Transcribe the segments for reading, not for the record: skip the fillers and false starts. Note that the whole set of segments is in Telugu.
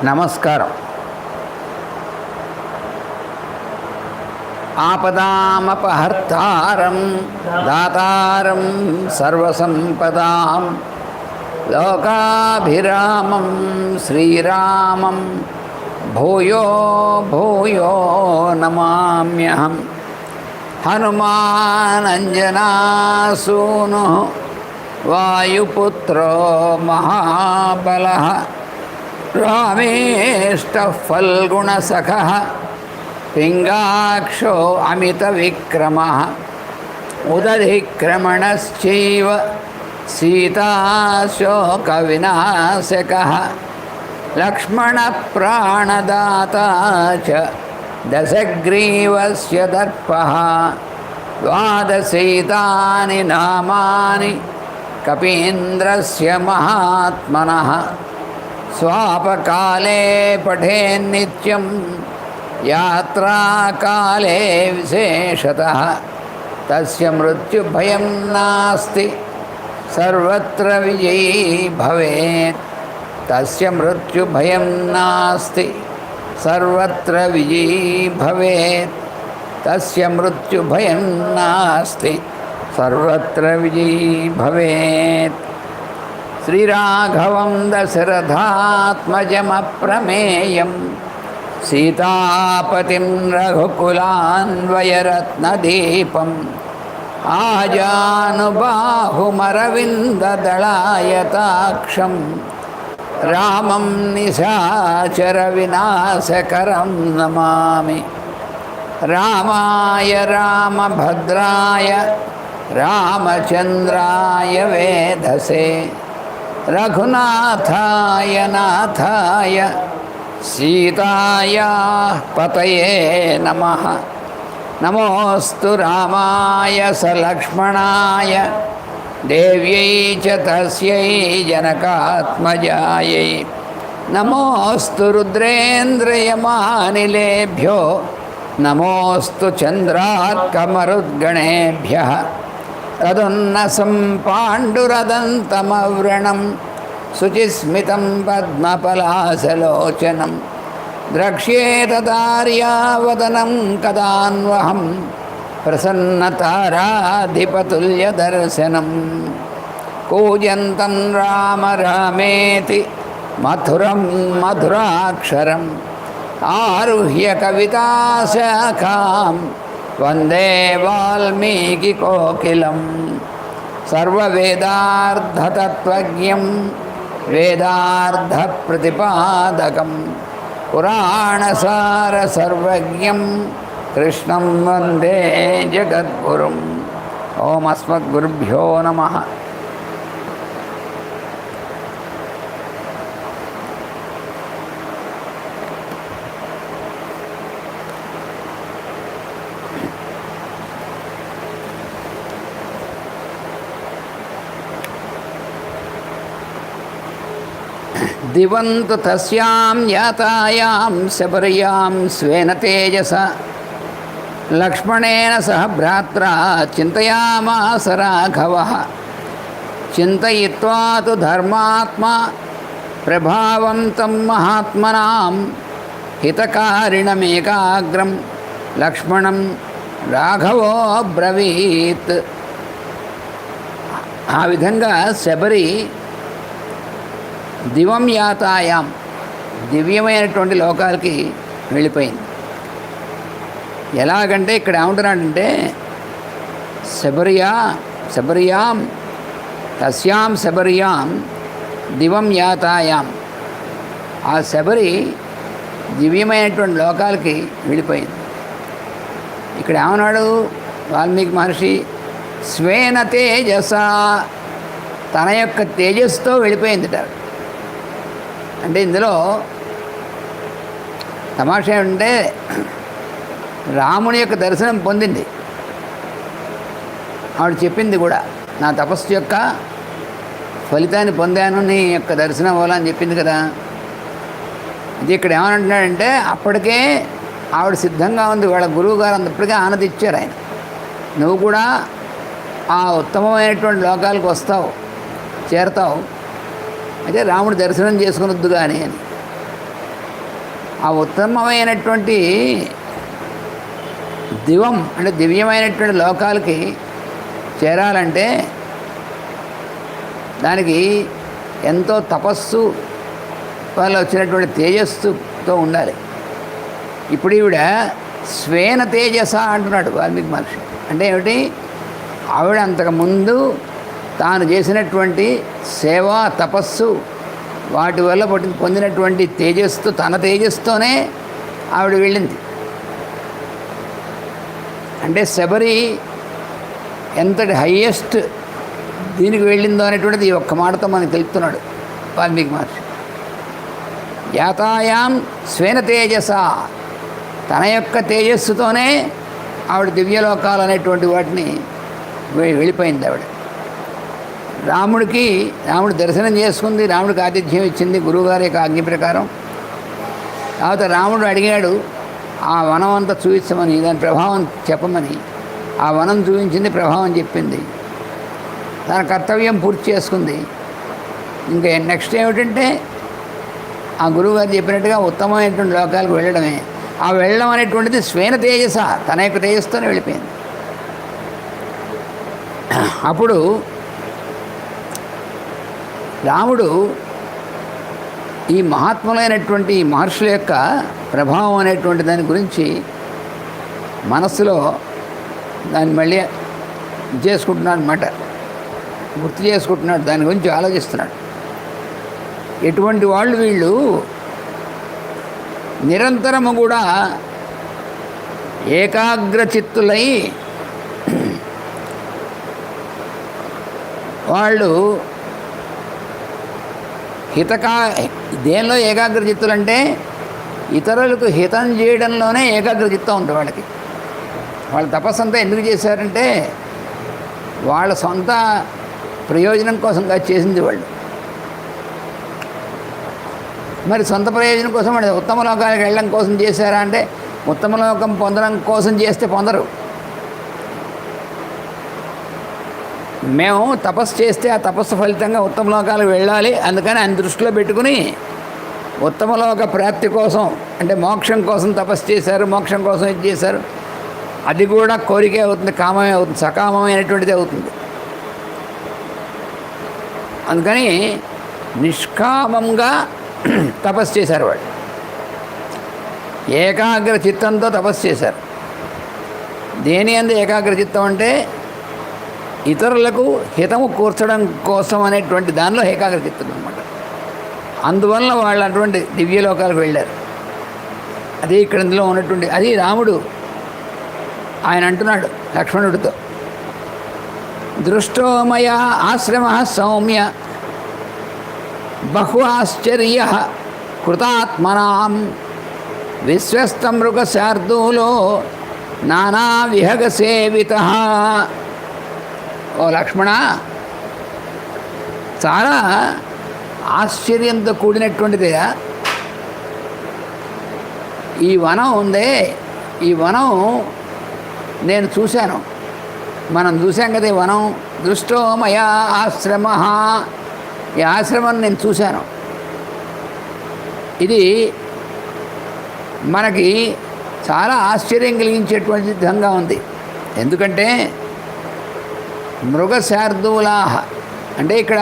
నమస్కారం. ఆపదామపహర్తారం దాతారం సర్వసంపదాం లోకాభిరామం శ్రీరామం భూయో భూయో నమామ్యహం. హనుమానంజనాసూను వాయుపుత్రో మహాబలః రామేష్టః ఫల్గుణసఖః పింగాక్షో అమితవిక్రమः ఉదధిక్రమణశ్చైవ సీతాశోకవినాశకः లక్ష్మణప్రాణదాతా చ దశగ్రీవస్య దర్పः ద్వాదశైతాని నామాని కపీంద్రస్య మహాత్మనः స్వాపకాలే పఠేన్నిత్యం యాత్రాకాలే విశేషతః తస్య మృత్యుభయం నాస్తి సర్వత్ర విజయీ భవేత్. తస్య మృత్యుభయం నాస్తి సర్వత్ర విజయీ భవేత్. తస్య మృత్యుభయం నాస్తి సర్వత్ర విజయీ భవేత్. శ్రీరాఘవం దశరథాత్మజమప్రమేయం సీతాపతిం రఘుకులాన్వయరత్నదీపం ఆజానుబాహుమరవిందదళాయతాక్షం రామం నిశాచరవినాశకరం నమామి. రామాయ రామభద్రాయ రామచంద్రాయ వేధసే రఘునాథాయ నాథాయ సీతాయా పతయే నమః. నమోస్తు రామాయ సలక్ష్మణాయ దేవ్యై చ తస్యై జనకాత్మజాయై. నమోస్తు రుద్రేంద్రయమానిలేభ్యో నమోస్తు చంద్రార్కమరుద్గణేభ్యః. తదున్నసం పాండురదంతమవ్రణం శుచిస్మితం పద్మపలాసలోచనం ద్రక్ష్యేతదార్యావదనం కదాన్వహం ప్రసన్నతారాధిపతుల్యదర్శనం. కూజంతం రామ రామేతి మధురం మధురాక్షరం ఆరుహ్య కవితాశాఖాం వందే వాల్మీకికోకిలం. సర్వవేదార్థతత్వజ్ఞం వేదార్థప్రతిపాదకం పురాణసారసర్వజ్ఞం కృష్ణం వందే జగద్గురుం. ఓం అస్మద్గురుభ్యో నమః. దివంతు తస్యాం యాతాయాం శబర్యాం స్వేన తేజస లక్ష్మణేన సహ భ్రాత్రా చింతయామాస రాఘవః. చింతయిత్వా తు ధర్మాత్మా ప్రభావం తం మహాత్మనాం హితకారిణమేకాగ్రం లక్ష్మణం రాఘవో బ్రవీత్. ఆ విధంగా శబరి దివం యాతాయాం దివ్యమైనటువంటి లోకాలకి వెళ్ళిపోయింది. ఎలాగంటే ఇక్కడ ఏమంటున్నాడంటే శబర్యాం తస్యాం శబర్యాం దివం యాతాయాం. ఆ శబరి దివ్యమైనటువంటి లోకాలకి వెళ్ళిపోయింది. ఇక్కడ ఏమన్నాడు వాల్మీకి మహర్షి? స్వేన తేజస, తన యొక్క తేజస్సుతో వెళ్ళిపోయిందిట. అంటే ఇందులో తమాషా ఏంటంటే రాముని యొక్క దర్శనం పొందింది. ఆవిడ చెప్పింది కూడా, నా తపస్సు యొక్క ఫలితాన్ని పొందాను, నీ యొక్క దర్శనం అవ్వాలని చెప్పింది కదా. ఇది ఇక్కడ ఏమంటున్నాడంటే అప్పటికే ఆవిడ సిద్ధంగా ఉంది. వాళ్ళ గురువు గారు అప్పటికే ఆనతి ఇచ్చారు. ఆయన నువ్వు కూడా ఆ ఉత్తమమైనటువంటి లోకాలకు వస్తావు, చేరతావు, అయితే రాముడు దర్శనం చేసుకునొద్దు కానీ అని. ఆ ఉత్తమమైనటువంటి దివం అంటే దివ్యమైనటువంటి లోకాలకి చేరాలంటే దానికి ఎంతో తపస్సు వల్ల వచ్చినటువంటి తేజస్సుతో ఉండాలి. ఇప్పుడు ఈవిడ స్వేన తేజస అంటున్నాడు వాల్మీకి మహర్షి. అంటే ఏమిటి? ఆవిడ అంతకుముందు తాను చేసినటువంటి సేవ తపస్సు వాటి వల్ల పొందినటువంటి తేజస్సు, తన తేజస్సుతోనే ఆవిడ వెళ్ళింది. అంటే శబరి ఎంతటి హయ్యెస్ట్ దీనికి వెళ్ళిందో అనేటువంటిది ఈ ఒక్క మాటతో మనకు తెలుపుతున్నాడు వాల్మీకి మహర్షి. యాతాయాం స్వేన తేజస, తన యొక్క తేజస్సుతోనే ఆవిడ దివ్యలోకాలు అనేటువంటి వాటిని వెళ్ళిపోయింది ఆవిడ. రాముడు దర్శనం చేసుకుంది, రాముడికి ఆతిథ్యం ఇచ్చింది గురువుగారి యొక్క ఆజ్ఞ ప్రకారం. తర్వాత రాముడు అడిగాడు ఆ వనం అంతా చూపించమని, దాని ప్రభావం చెప్పమని. ఆ వనం చూపించింది, ప్రభావం చెప్పింది, తన కర్తవ్యం పూర్తి చేసుకుంది. ఇంకా నెక్స్ట్ ఏమిటంటే ఆ గురువుగారు చెప్పినట్టుగా ఉత్తమమైనటువంటి లోకాలకు వెళ్ళడమే. ఆ వెళ్ళడం అనేటువంటిది స్వేన తేజస, తన యొక్క తేజస్సుతోనే వెళ్ళిపోయింది. అప్పుడు రాముడు ఈ మహాత్ములైనటువంటి ఈ మహర్షుల యొక్క ప్రభావం అనేటువంటి దాని గురించి మనస్సులో దాన్ని మళ్ళీ చేసుకుంటున్నాడు అన్నమాట, గుర్తు చేసుకుంటున్నాడు, దాని గురించి ఆలోచిస్తున్నాడు. ఎటువంటి వాళ్ళు వీళ్ళు నిరంతరము కూడా ఏకాగ్రచిత్తులై వాళ్ళు దేనిలో ఏకాగ్రచిత్తులంటే ఇతరులకు హితం చేయడంలోనే ఏకాగ్రచిత్తం ఉంటుంది వాళ్ళకి. వాళ్ళ తపస్సు అంతా ఎందుకు చేశారంటే వాళ్ళ సొంత ప్రయోజనం కోసంగా చేసింది వాళ్ళు. మరి సొంత ప్రయోజనం కోసం అంటే ఉత్తమ లోకాలకు వెళ్ళడం కోసం చేశారా అంటే ఉత్తమ లోకం పొందడం కోసం చేస్తే పొందరు. మేము తపస్సు చేస్తే ఆ తపస్సు ఫలితంగా ఉత్తమ లోకాలకు వెళ్ళాలి, అందుకని ఆయన దృష్టిలో పెట్టుకుని ఉత్తమలోక ప్రాప్తి కోసం అంటే మోక్షం కోసం తపస్సు చేశారు, మోక్షం కోసం ఇది చేశారు. అది కూడా కోరికే అవుతుంది, కామమే అవుతుంది, సకామమైనటువంటిది అవుతుంది. అందుకని నిష్కామంగా తపస్సు చేశారు వాళ్ళు, ఏకాగ్ర చిత్తంతో తపస్సు చేశారు. దేని అందు ఏకాగ్ర చిత్తం అంటే ఇతరులకు హితము కూర్చడం కోసం అనేటువంటి దానిలో ఏకాగ్ర చిత్తం అనమాట. అందువల్ల వాళ్ళు అటువంటి దివ్యలోకాలకు వెళ్ళారు. అది ఇక్కడ ఇందులో ఉన్నటువంటి అది రాముడు ఆయన అంటున్నాడు లక్ష్మణుడితో, దృష్టో మయా ఆశ్రమ సౌమ్య బహు ఆశ్చర్య కృతాత్మనాం విశ్వస్త మృగ శార్దూలో నానా విహగ సేవిత. ఓ లక్ష్మణ, చాలా ఆశ్చర్యంతో కూడినటువంటిదే ఈ వనం ఉందే. ఈ వనం నేను చూశాను, మనం చూసాం కదా ఈ వనం. దృష్టో మయా ఆశ్రమ, ఈ ఆశ్రమం నేను చూశాను. ఇది మనకి చాలా ఆశ్చర్యం కలిగించేటువంటి విధంగా ఉంది. ఎందుకంటే మృగశార్దూలాహ అంటే ఇక్కడ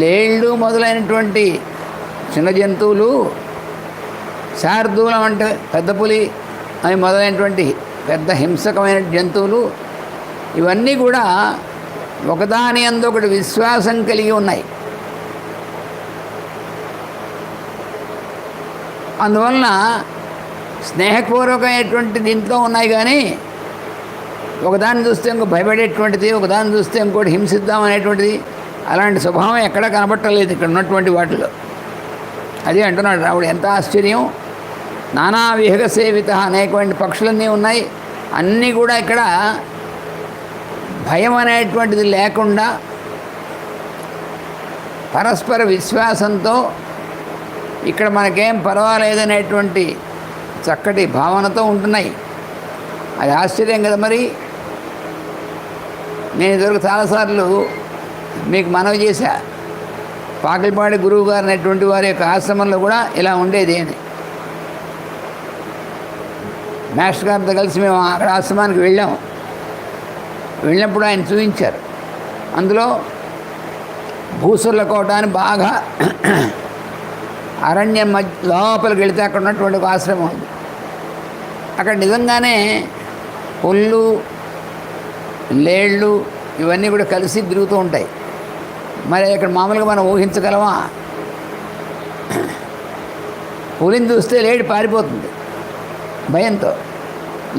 లేళ్ళు మొదలైనటువంటి చిన్న జంతువులు, శార్దూలం అంటే పెద్ద పులి అవి మొదలైనటువంటి పెద్ద హింసకమైన జంతువులు, ఇవన్నీ కూడా ఒకదాని యందు ఒకటి విశ్వాసం కలిగి ఉన్నాయి. అందువలన స్నేహపూర్వకమైనటువంటి దీంట్లో ఉన్నాయి. కానీ ఒకదాన్ని చూస్తే ఇంకో భయపడేటువంటిది, ఒకదాన్ని చూస్తే ఇంకోటి హింసిద్దాం అనేటువంటిది అలాంటి స్వభావం ఎక్కడా కనపట్టలేదు ఇక్కడ ఉన్నటువంటి వాటిలో. అది అంటున్నాడు రాముడు. ఎంత ఆశ్చర్యం! నానా విహగ సేవిత, అనేకమైన పక్షులన్నీ ఉన్నాయి. అన్నీ కూడా ఇక్కడ భయం అనేటువంటిది లేకుండా పరస్పర విశ్వాసంతో ఇక్కడ మనకేం పర్వాలేదనేటువంటి చక్కటి భావనతో ఉంటున్నాయి. అది ఆశ్చర్యం కదా. మరి నేను ఇదివరకు చాలాసార్లు మీకు మనవి చేశా, పాకిలిపాడి గురువు గారు అనేటువంటి వారి యొక్క ఆశ్రమంలో కూడా ఇలా ఉండేది అని. మాస్టర్ గారితో కలిసి మేము అక్కడ ఆశ్రమానికి వెళ్ళాము. వెళ్ళినప్పుడు ఆయన చూపించారు. అందులో భూసుర్ల కోట అని బాగా అరణ్యం మధ్య లోపలికి వెళితే అక్కడ ఉన్నటువంటి ఒక ఆశ్రమం ఉంది. అక్కడ నిజంగానే పుల్లు లేళ్ళు ఇవన్నీ కూడా కలిసి తిరుగుతూ ఉంటాయి. మరి ఇక్కడ మామూలుగా మనం ఊహించగలమా? పులిని చూస్తే లేడి పారిపోతుంది భయంతో,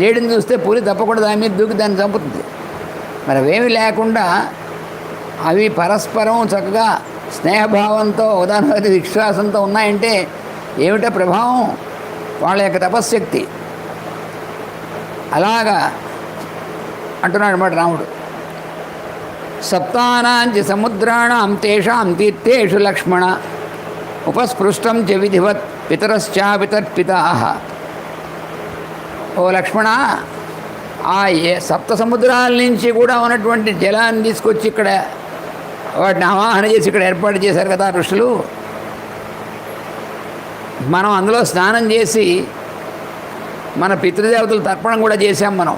లేడిని చూస్తే పులి తప్పకుండా దాని మీద దూకి దాన్ని చంపుతుంది. మరి అవేమీ లేకుండా అవి పరస్పరం చక్కగా స్నేహభావంతో ఉదాహరణ విశ్వాసంతో ఉన్నాయంటే ఏమిటో ప్రభావం? వాళ్ళ యొక్క తపశ్శక్తి. అలాగా అంటున్నాడు అన్నమాట రాముడు. సప్తానాంచి సముద్రాణం తేషాం తీర్థేషు లక్ష్మణ ఉపస్పృష్టం చ విధివత్ పితరశ్చాపితర్పితాః. ఓ లక్ష్మణ, ఆ సప్త సముద్రాల నుంచి కూడా ఉన్నటువంటి జలాన్ని తీసుకొచ్చి ఇక్కడ వాటిని ఆవాహన చేసి ఇక్కడ ఏర్పాటు చేశారు కదా ఋషులు. మనం అందులో స్నానం చేసి మన పితృదేవతలు తర్పణం కూడా చేశాం మనం.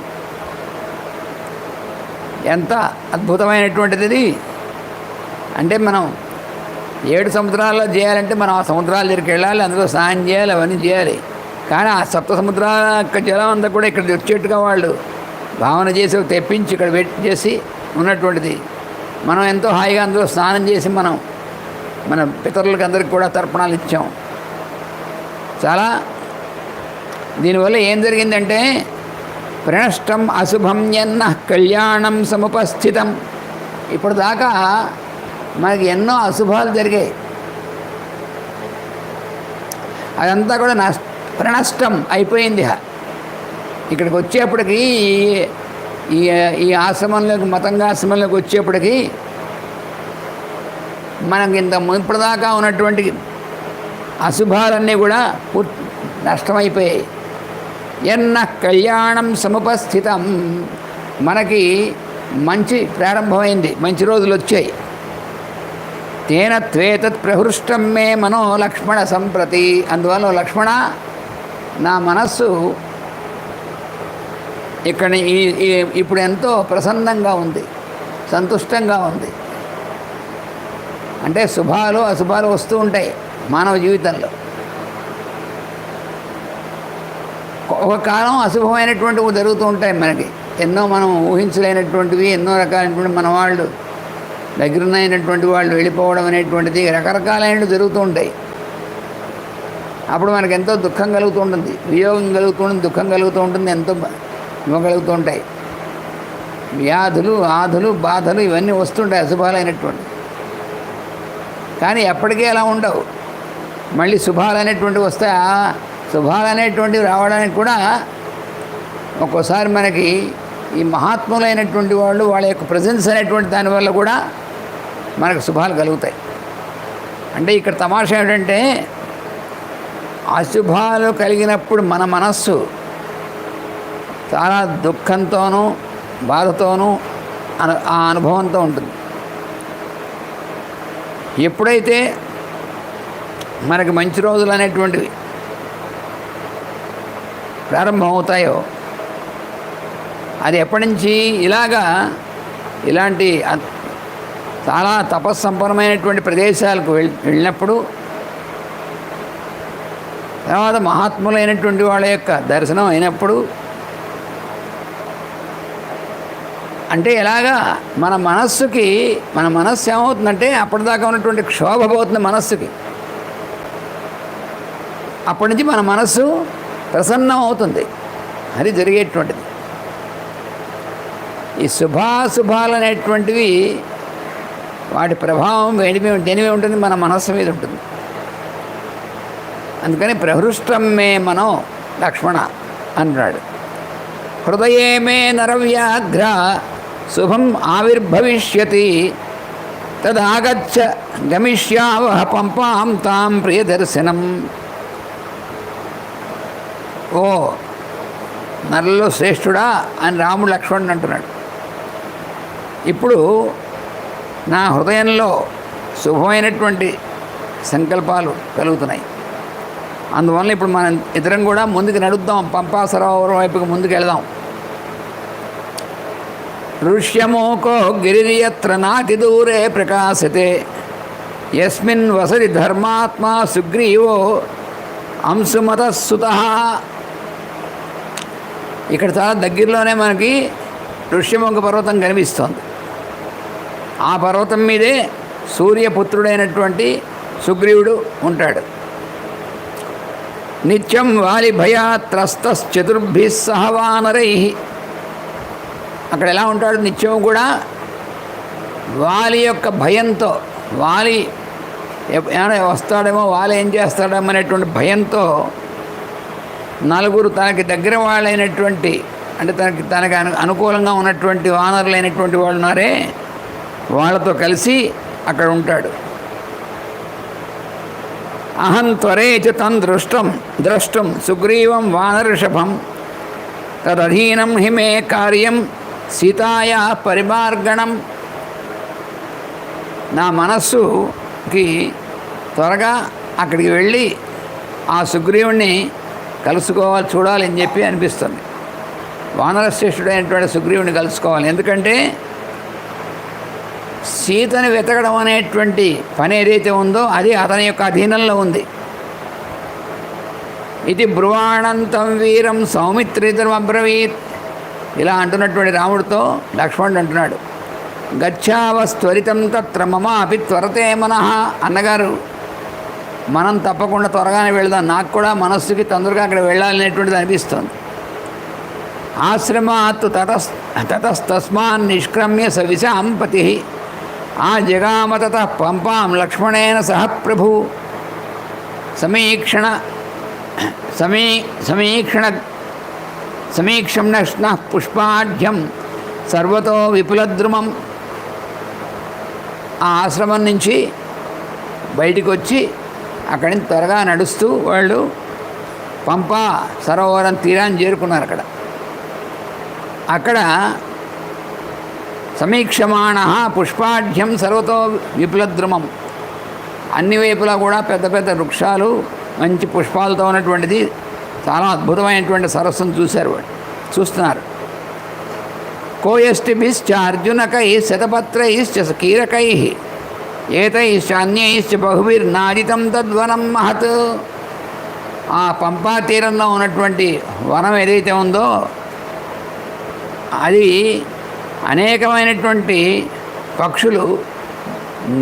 ఎంత అద్భుతమైనటువంటిది ఇది! అంటే మనం 7 సముద్రాల్లో చేయాలంటే మనం ఆ సముద్రాల దగ్గరికి వెళ్ళాలి, అందులో స్నానం చేయాలి, అవన్నీ చేయాలి. కానీ ఆ సప్త సముద్రాల యొక్క జలం అంతా కూడా ఇక్కడ వచ్చేట్టుగా వాళ్ళు భావన చేసి తెప్పించి ఇక్కడ పెట్టి చేసి ఉన్నటువంటిది. మనం ఎంతో హాయిగా అందులో స్నానం చేసి మనం మన పితరులకి అందరికి కూడా తర్పణాలు ఇచ్చాం. చాలా దీనివల్ల ఏం జరిగిందంటే ప్రణష్టం అశుభం ఎన్న కళ్యాణం సముపస్థితం. ఇప్పుడు దాకా మనకి ఎన్నో అశుభాలు జరిగాయి. అదంతా కూడా ప్రణష్టం అయిపోయింది. ఇక్కడికి వచ్చేప్పటికి ఈ ఆశ్రమంలోకి మతంగాశ్రమంలోకి వచ్చేప్పటికి మనకి ఇంత ఇప్పటిదాకా ఉన్నటువంటి అశుభాలన్నీ కూడా నష్టమైపోయాయి. ఎన్న కళ్యాణం సముపస్థితం, మనకి మంచి ప్రారంభమైంది, మంచి రోజులు వచ్చాయి. తేన త్వేతత్ ప్రహృష్టం మే మనో లక్ష్మణ సంప్రతి. అందువల్ల లక్ష్మణ, నా మనస్సు ఇక్కడ ఇప్పుడు ఎంతో ప్రసన్నంగా ఉంది, సంతుష్టంగా ఉంది. అంటే శుభాలు అశుభాలు వస్తూ ఉంటాయి మానవ జీవితంలో. ఒక కాలం అశుభమైనటువంటివి జరుగుతూ ఉంటాయి మనకి. ఎన్నో మనం ఊహించలేనటువంటివి, ఎన్నో రకాలైనటువంటి మన వాళ్ళు దగ్గరున్నటువంటి వాళ్ళు వెళ్ళిపోవడం అనేటువంటిది రకరకాలైనవి జరుగుతూ ఉంటాయి. అప్పుడు మనకు ఎంతో దుఃఖం కలుగుతూ ఉంటుంది, వియోగం కలుగుతూ ఉంటుంది, దుఃఖం కలుగుతూ ఉంటుంది, ఎంతో ఇవ్వగలుగుతూ ఉంటాయి. వ్యాధులు, ఆధులు, బాధలు ఇవన్నీ వస్తుంటాయి అశుభాలైనటువంటి. కానీ ఎప్పటికీ అలా ఉండవు. మళ్ళీ శుభాలు అనేటువంటివి వస్తాయి. ఆ శుభాలు అనేటువంటివి రావడానికి కూడా ఒక్కోసారి మనకి ఈ మహాత్ములైనటువంటి వాళ్ళు వాళ్ళ యొక్క ప్రజెన్స్ అనేటువంటి దానివల్ల కూడా మనకు శుభాలు కలుగుతాయి. అంటే ఇక్కడ తమాషా ఏమిటంటే అశుభాలు కలిగినప్పుడు మన మనస్సు చాలా దుఃఖంతోనూ బాధతోనూ ఆ అనుభవంతో ఉంటుంది. ఎప్పుడైతే మనకి మంచి రోజులు అనేటువంటివి ప్రారంభమవుతాయో, అది ఎప్పటి నుంచి ఇలాంటి చాలా తపస్సంపన్నమైనటువంటి ప్రదేశాలకు వెళ్ళినప్పుడు, తర్వాత మహాత్ములైనటువంటి వాళ్ళ యొక్క దర్శనం అయినప్పుడు, అంటే ఎలాగా మన మనస్సు ఏమవుతుందంటే అప్పటిదాకా ఉన్నటువంటి క్షోభ పోతుంది మనస్సుకి. అప్పటి నుంచి మన మనస్సు ప్రసన్నం అవుతుంది. అది జరిగేటువంటిది. ఈ శుభాశుభాలు అనేటువంటివి వాటి ప్రభావం దేనివే ఉంటుంది, మన మనస్సు మీద ఉంటుంది. అందుకని ప్రహృష్టం మే మనో లక్ష్మణ అన్నాడు. హృదయే మే నరవ్యాఘ్ర శుభం ఆవిర్భవిష్యతి తదాగచ్చ గమిష్యావహ పంపాం తాం ప్రియదర్శనం. ఓ నరలో శ్రేష్ఠుడా అని రాముడు లక్ష్మణుడు అంటున్నాడు. ఇప్పుడు నా హృదయంలో శుభమైనటువంటి సంకల్పాలు కలుగుతున్నాయి. అందువల్ల ఇప్పుడు మనం ఇద్దరం కూడా ముందుకు నడుద్దాం, పంపా సరోవరం వైపుకి ముందుకు వెళదాం. ఋష్యమోకో గిరియత్ర నాతి దూరే ప్రకాశతే యస్మిన్ వసతి ధర్మాత్మా సుగ్రీవో అంశుమతసుత. ఇక్కడ చాలా దగ్గరలోనే మనకి ఋష్యమోక పర్వతం కనిపిస్తోంది. ఆ పర్వతం మీదే సూర్యపుత్రుడైనటువంటి సుగ్రీవుడు ఉంటాడు. నిత్యం వాలి భయాత్రస్తశ్చతుర్భిః సహ వానరైః. అక్కడ ఎలా ఉంటాడు? నిత్యం కూడా వాలి యొక్క భయంతో, వాలి ఏమైనా వస్తాడేమో, వాలి ఏం చేస్తాడేమో అనేటువంటి భయంతో నలుగురు తనకి దగ్గర వాళ్ళైనటువంటి, అంటే తనకి అనుకూలంగా ఉన్నటువంటి వానరులైనటువంటి వాళ్ళు ఉన్నారే, వాళ్ళతో కలిసి అక్కడ ఉంటాడు. అహం త్వరేచ తం ద్రష్టం సుగ్రీవం వానరషభం తదధీనం హిమే కార్యం సీతాయా పరిమార్గణం. నా మనస్సుకి త్వరగా అక్కడికి వెళ్ళి ఆ సుగ్రీవుణ్ణి కలుసుకోవాలి, చూడాలి అని చెప్పి అనిపిస్తుంది. వానరశ్రేష్ఠుడైనటువంటి సుగ్రీవుని కలుసుకోవాలి. ఎందుకంటే సీతని వెతకడం అనేటువంటి పని ఏదైతే ఉందో అది అతని యొక్క అధీనంలో ఉంది. ఇది బ్రువాణంతం వీరం సౌమిత్రితమబ్రవీత్. ఇలా అంటున్నటువంటి రాముడితో లక్ష్మణుడు అంటున్నాడు, గచ్చావస్త్వరితం తత్ర మమ అపి త్వరతే మనః. అన్నగారు, మనం తప్పకుండా త్వరగానే వెళదాం, నాకు కూడా మనస్సుకి తొందరగా అక్కడ వెళ్ళాలనేటువంటిది అనిపిస్తుంది. ఆశ్రమాత్ తతస్తస్మాన్ నిష్క్రమ్య సవిశాం పతి ఆ జగామ తతః పంపాం లక్ష్మణేన సహ ప్రభు. సమీక్షణ పుష్పాఢ్యం సర్వతో విపులద్రుమం. ఆ ఆశ్రమం నుంచి బయటికి వచ్చి అక్కడి నుంచి త్వరగా నడుస్తూ వాళ్ళు పంపా సరోవరం తీరాన్ని చేరుకున్నారు. అక్కడ సమీక్షమాణ పుష్పాఢ్యం సర్వతో విపులద్రుమం. అన్ని వైపులా కూడా పెద్ద పెద్ద వృక్షాలు, మంచి పుష్పాలతో ఉన్నటువంటిది చాలా అద్భుతమైనటువంటి సరస్సును చూస్తున్నారు. కోయష్టిభిశ్చ అర్జునకై శతపత్రైశ్చ కీరకై ఏతైశ్చ అన్యైశ్చ బహుభిర్నాదితం తద్వనం మహత్. ఆ పంపా తీరంలో ఉన్నటువంటి వనం ఏదైతే ఉందో అది అనేకమైనటువంటి పక్షులు,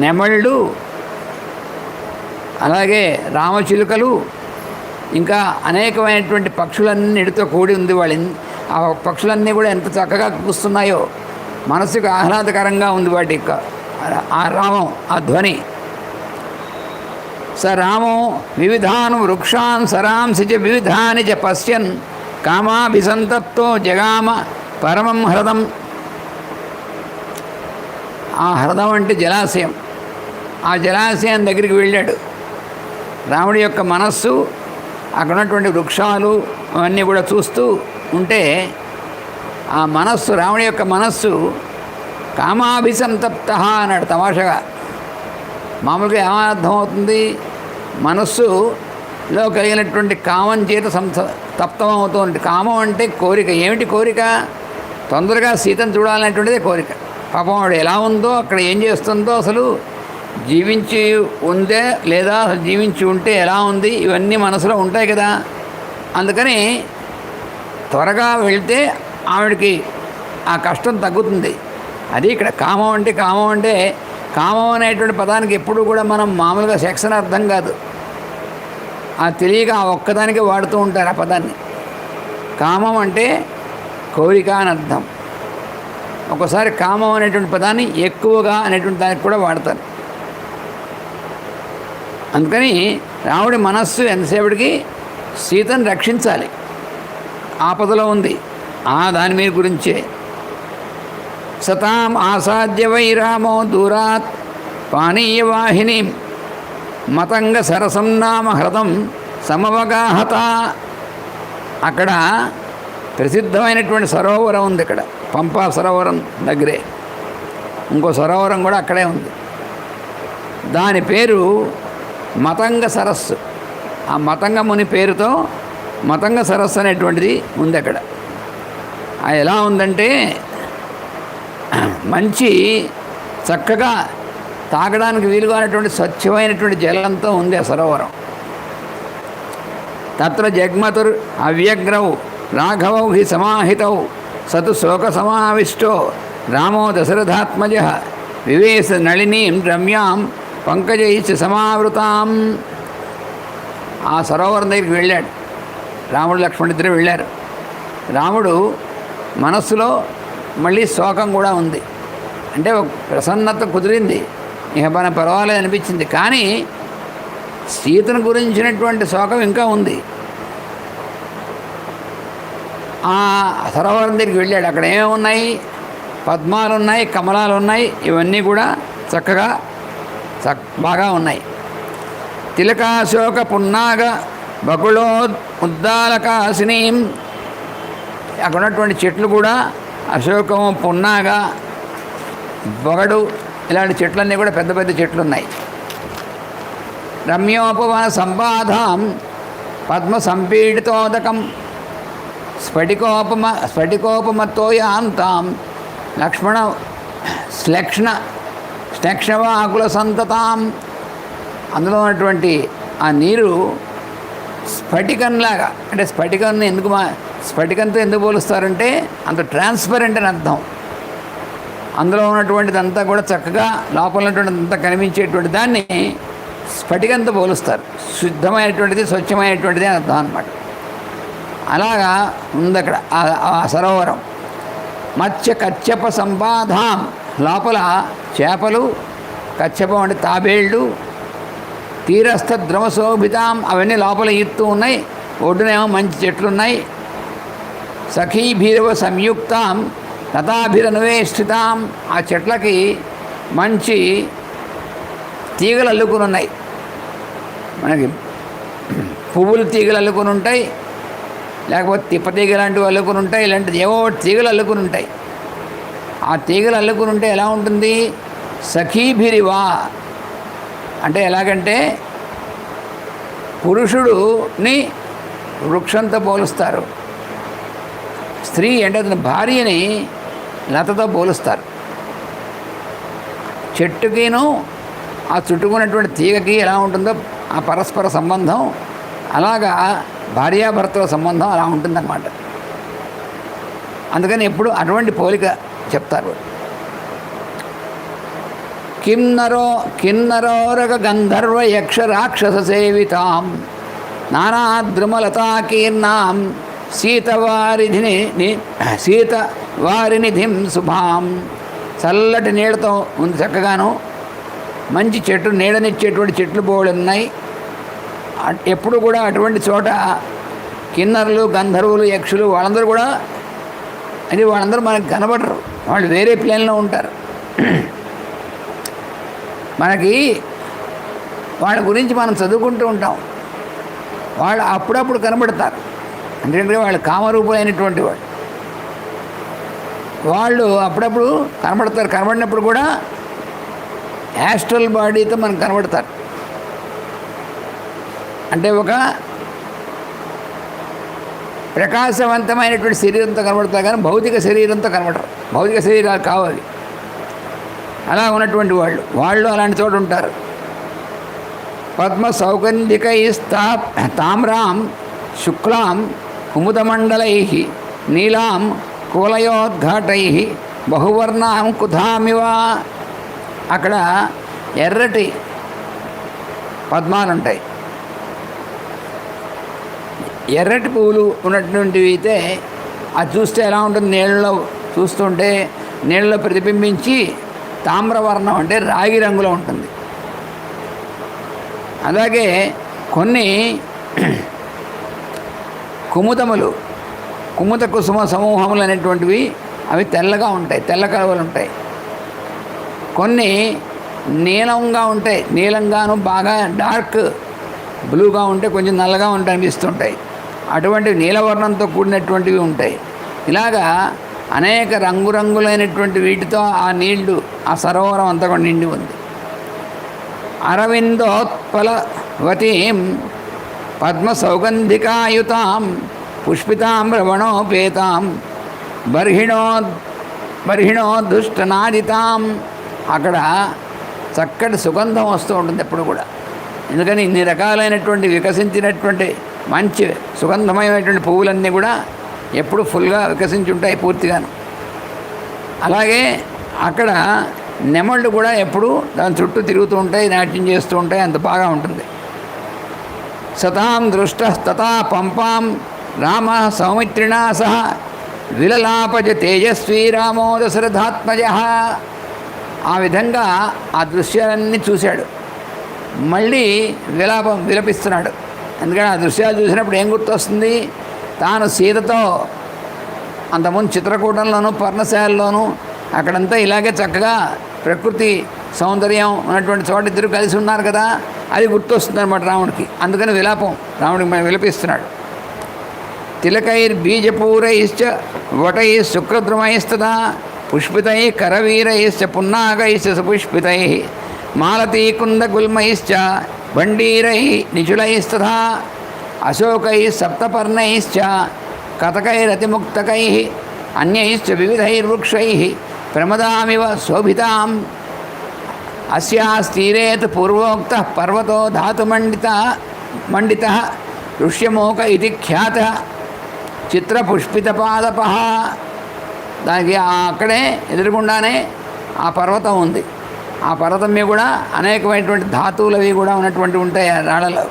నెమళ్ళు, అలాగే రామచిలుకలు, ఇంకా అనేకమైనటువంటి పక్షులన్నిటితో కూడి ఉంది. ఆ పక్షులన్నీ కూడా ఎంత చక్కగా కూస్తున్నాయో, మనసుకు ఆహ్లాదకరంగా ఉంది వాటి యొక్క ఆ రామం, ఆ ధ్వని. స రామో వివిధాన్ వృక్షాన్ సరాంసి చ వివిధాని చ పశ్యన్ కామాభిసంతప్తో జగామ పరమం హ్రదం. ఆ హ్రదం అంటే జలాశయం. ఆ జలాశయం దగ్గరికి వెళ్ళాడు. రాముడి యొక్క మనస్సు అక్కడ ఉన్నటువంటి వృక్షాలు అవన్నీ కూడా చూస్తూ ఉంటే ఆ మనస్సు, రాముడి యొక్క మనస్సు కామాభిసంతప్త అన్నాడు తమాషగా. మామూలుగా ఏమర్థం అవుతుంది? మనస్సులో కలిగినటువంటి కామం చేత తప్తం అవుతుంది. కామం అంటే కోరిక. ఏమిటి కోరిక? తొందరగా సీతను చూడాలనేటువంటిదే కోరిక. పాపం వాడు ఎలా ఉందో, అక్కడ ఏం చేస్తుందో, అసలు జీవించి ఉందే లేదా అసలు జీవించి ఉంటే ఎలా ఉంది, ఇవన్నీ మనసులో ఉంటాయి కదా. అందుకని త్వరగా వెళ్తే ఆవిడకి ఆ కష్టం తగ్గుతుంది. అది ఇక్కడ కామం అంటే కామం అనేటువంటి పదానికి ఎప్పుడు కూడా మనం మామూలుగా సెక్స్ అని అర్థం కాదు. ఆ తెలియక ఆ ఒక్కదానికే వాడుతూ ఉంటారు ఆ పదాన్ని. కామం అంటే కోరిక అని అర్థం. ఒక్కోసారి కామం అనేటువంటి పదాన్ని ఎక్కువగా అనేటువంటి దానికి కూడా వాడతారు. అందుకని రాముడి మనస్సు ఎంతసేపటికి సీతను రక్షించాలి, ఆపదలో ఉంది. దాని మీద గురించే సతాం ఆసాద్య వై రామో దూరాత్ పానీయవాహిని మతంగ సరసం నామ హ్రదం సమవగాహత. అక్కడ ప్రసిద్ధమైనటువంటి సరోవరం ఉంది. ఇక్కడ పంపా సరోవరం దగ్గరే ఇంకో సరోవరం కూడా అక్కడే ఉంది. దాని పేరు మతంగ సరస్సు. ఆ మతంగ ముని పేరుతో మతంగ సరస్సు అనేటువంటిది ఉంది అక్కడ. అది ఎలా ఉందంటే మంచి చక్కగా తాగడానికి వీలుగా అనేటువంటి స్వచ్ఛమైనటువంటి జలంతో ఉంది ఆ సరోవరం. తత్ర జగ్మతుర్ అవ్యగ్రౌ రాఘవౌ హి సమాహితౌ సతు శోక సమావిష్టో రామో దశరథాత్మజ వివేశ నళినీం రమ్యాం పంకజైశ్చ సమావృతాం. ఆ సరోవరం దగ్గరికి వెళ్ళాడు రాముడు, లక్ష్మణుడిద్దరు వెళ్ళారు. రాముడు మనస్సులో మళ్ళీ శోకం కూడా ఉంది. అంటే ఒక ప్రసన్నత కుదిరింది, ఇక మన పర్వాలేదు అనిపించింది. కానీ సీతను గురించినటువంటి శోకం ఇంకా ఉంది. ఆ సరోవరం దగ్గరికి వెళ్ళాడు. అక్కడ ఏమేమి ఉన్నాయి? పద్మాలు ఉన్నాయి, కమలాలు ఉన్నాయి. ఇవన్నీ కూడా చక్కగా బాగా ఉన్నాయి. తిలకాశోక పున్నాగ బకుళో ఉద్దాలకాసినీం. అక్కడ ఉన్నటువంటి చెట్లు కూడా అశోకము, పున్నాగ, బొగడు ఇలాంటి చెట్లన్నీ కూడా పెద్ద పెద్ద చెట్లు ఉన్నాయి. రమ్యోపవన సంపాదాం పద్మ సంపీడితోదకం స్ఫటికోపమత్తోయాంతాం లక్ష్మణ శ్లక్ష్ణవాకుల సంతతాం. అందులో ఉన్నటువంటి ఆ నీరు స్ఫటికంలాగా, అంటే స్ఫటికాన్ని స్ఫటికంతో ఎందుకు పోలుస్తారంటే అంత ట్రాన్స్పరెంట్ అని అర్థం. అందులో ఉన్నటువంటిది అంతా కూడా చక్కగా లోపల ఉన్నటువంటిది అంతా కనిపించేటువంటి దాన్ని స్ఫటికంతో పోలుస్తారు. శుద్ధమైనటువంటిది, స్వచ్ఛమైనటువంటిది అని అర్థం అన్నమాట. అలాగా ఉంది అక్కడ ఆ సరోవరం. మత్స్య కచ్చప సంపాదాం. లోపల చేపలు, కచ్చపం అంటే తాబేళ్ళు, తీరస్థ ద్రమశోభితాం. అవన్నీ లోపల ఈత్తూ ఉన్నాయి. ఒడ్డునేమో మంచి చెట్లున్నాయి. సఖీభిరవ సంయుక్తాం లతాభిరన్వేష్టితాం. ఆ చెట్లకి మంచి తీగలు అల్లుకుని ఉన్నాయి. మనకి పువ్వులు తీగలు అల్లుకుని ఉంటాయి, లేకపోతే తిప్పతీగ లాంటివి అల్లుకుని ఉంటాయి. ఇలాంటిది ఏవో తీగలు అల్లుకుని ఉంటాయి. ఆ తీగలు అల్లుకుని ఉంటే ఎలా ఉంటుంది? సఖీభిరివా అంటే ఎలాగంటే పురుషుడుని వృక్షంతో పోలుస్తారు, స్త్రీ అంటే అతని భార్యని లతతో పోలుస్తారు. చెట్టుకిను ఆ చుట్టుకున్నటువంటి తీగకి ఎలా ఉంటుందో ఆ పరస్పర సంబంధం, అలాగా భార్యాభర్తల సంబంధం అలా ఉంటుందన్నమాట. అందుకని ఎప్పుడు అటువంటి పోలిక చెప్తారు. కిన్నరోరగ గంధర్వ యక్ష రాక్షస సేవితాం నానాద్రుమలతాకీర్ణాం సీతవారినిధిం శుభాం. చల్లటి నీళ్ళతో ఉంది చక్కగాను. మంచి చెట్లు, నీడనిచ్చేటువంటి చెట్లు బోళ్ళు ఉన్నాయి. ఎప్పుడు కూడా అటువంటి చోట కిన్నరులు, గంధర్వులు, యక్షులు వాళ్ళందరూ కూడా వాళ్ళందరూ మనకు కనబడరు. వాళ్ళు వేరే ప్లేన్లో ఉంటారు. మనకి వాళ్ళ గురించి మనం చదువుకుంటూ ఉంటాం. వాళ్ళు అప్పుడప్పుడు కనబడతారు. ఎందుకంటే వాళ్ళు కామరూపులైనటువంటి వాళ్ళు అప్పుడప్పుడు కనబడతారు. కనబడినప్పుడు కూడా యాస్ట్రల్ బాడీతో మనకు కనబడతారు. అంటే ఒక ప్రకాశవంతమైనటువంటి శరీరంతో కనబడతారు, కానీ భౌతిక శరీరంతో కనబడరు. భౌతిక శరీరాలు కావాలి. అలా ఉన్నటువంటి వాళ్ళు అలాంటి చోట ఉంటారు. పద్మ సౌగంధికైస్తా తామ్రాం శుక్లాం కుముదమండలై నీలాం కూలయోద్ఘాటై బహువర్ణాం కుధామివ. అక్కడ ఎర్రటి పద్మాలు ఉంటాయి. ఎర్రటి పువ్వులు ఉన్నటువంటివి అయితే అది చూస్తే ఎలా ఉంటుంది? నీళ్ళలో చూస్తుంటే నీళ్ళలో ప్రతిబింబించి తామ్రవర్ణం అంటే రాగి రంగులో ఉంటుంది. అలాగే కొన్ని కుముదములు, కుముద కుసుమ సమూహములు అనేటువంటివి అవి తెల్లగా ఉంటాయి, తెల్ల కలువలు ఉంటాయి. కొన్ని నీలంగా ఉంటాయి, నీలంగాను బాగా డార్క్ బ్లూగా ఉంటే కొంచెం నల్లగా ఉంటాయి అనిపిస్తుంటాయి. అటువంటి నీలవర్ణంతో కూడినటువంటివి ఉంటాయి. ఇలాగా అనేక రంగురంగులైనటువంటి వీటితో ఆ నీళ్లు, ఆ సరోవరం అంతా కూడా నిండి ఉంది. అరవిందోత్పలవతీం పద్మసౌగంధికాయుతాం పుష్పితాం రవణోపేతాం బర్హిణో దుష్టనాదితాం. అక్కడ చక్కటి సుగంధం వస్తూ ఉంటుంది ఎప్పుడు కూడా. ఎందుకని ఇన్ని రకాలైనటువంటి వికసించినటువంటి మంచి సుగంధమయమైనటువంటి పువ్వులన్నీ కూడా ఎప్పుడు ఫుల్గా వికసించి ఉంటాయి పూర్తిగాను. అలాగే అక్కడ నెమళ్ళు కూడా ఎప్పుడు దాని చుట్టూ తిరుగుతూ ఉంటాయి, నాట్యం చేస్తూ ఉంటాయి, అంత బాగా ఉంటుంది. సతాం దృష్టస్తథా పంపాం రామ సౌమిత్రిణా సహ విలలాపజ తేజస్వీ రామో దశరథాత్మజ. ఆ విధంగా ఆ దృశ్యాలన్నీ చూశాడు. మళ్ళీ విలపిస్తున్నాడు. ఎందుకంటే ఆ దృశ్యాలు చూసినప్పుడు ఏం గుర్తొస్తుంది? తాను సీతతో అంతకుముందు చిత్రకూటంలోనూ పర్ణశాలలోనూ అక్కడంతా ఇలాగే చక్కగా ప్రకృతి సౌందర్యం ఉన్నటువంటి చోట ఇద్దరు కలిసి ఉన్నారు కదా, అది గుర్తొస్తుంది అనమాట రాముడికి. అందుకని రాముడికి మనం విలపిస్తున్నాడు. తిలకైర్బీజపూరైశ్చ వటై శుక్రద్రుమైస్తదా పుష్పితై కరవీరైశ్చ పున్నాగైశ్చ సుపుష్పితై మాలతీకుందగుల్మైశ్చ భండీరై నిచులైస్తథా అశోకై సప్తపర్ణైశ్చ కతకైరతిముక్తకై అన్యైశ్చ వివిధైర్వృక్షై ప్రమదామివ శోభితాం అస్యాస్తీరేత్ పూర్వోక్త పర్వతో ధాతుమండిత ఋష్యమోక ఇది ఖ్యాత చిత్రపుష్పితపాదప. దానికి అక్కడే ఎదురుగుండానే ఆ పర్వతం ఉంది. ఆ పర్వతం మీద కూడా అనేకమైనటువంటి ధాతువులు అవి కూడా ఉన్నటువంటి ఉంటాయి ఆ రాళ్ళలో.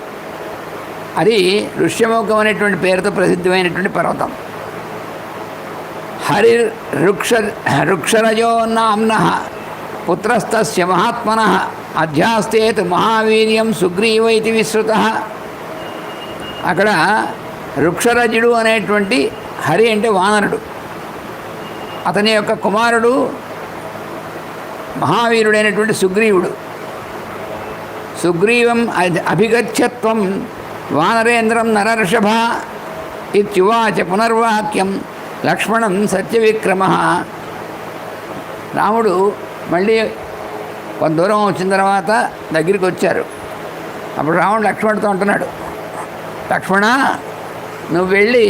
అది ఋష్యమోకం అనేటువంటి పేరుతో ప్రసిద్ధమైనటువంటి పర్వతం. రుక్షరజో నామ్న పుత్రస్తస్య మహాత్మనః అధ్యాస్తేత్ మహావీర్యం సుగ్రీవ ఇతి విశ్రుతః. అక్కడ రుక్షరజుడు అనేటువంటి హరి అంటే వానరుడు, అతని యొక్క కుమారుడు మహావీరుడైనటువంటి సుగ్రీవుడు. సుగ్రీవం అభిగచ్చత్వం వానరేంద్రం నరర్షభ ఇత్యువాచ పునర్వాక్యం లక్ష్మణం సత్యవిక్రమ. రాముడు మళ్ళీ కొంత దూరం వచ్చిన తర్వాత దగ్గరికి వచ్చారు. అప్పుడు రాముడు లక్ష్మణుడితో అంటున్నాడు, లక్ష్మణ, నువ్వు వెళ్ళి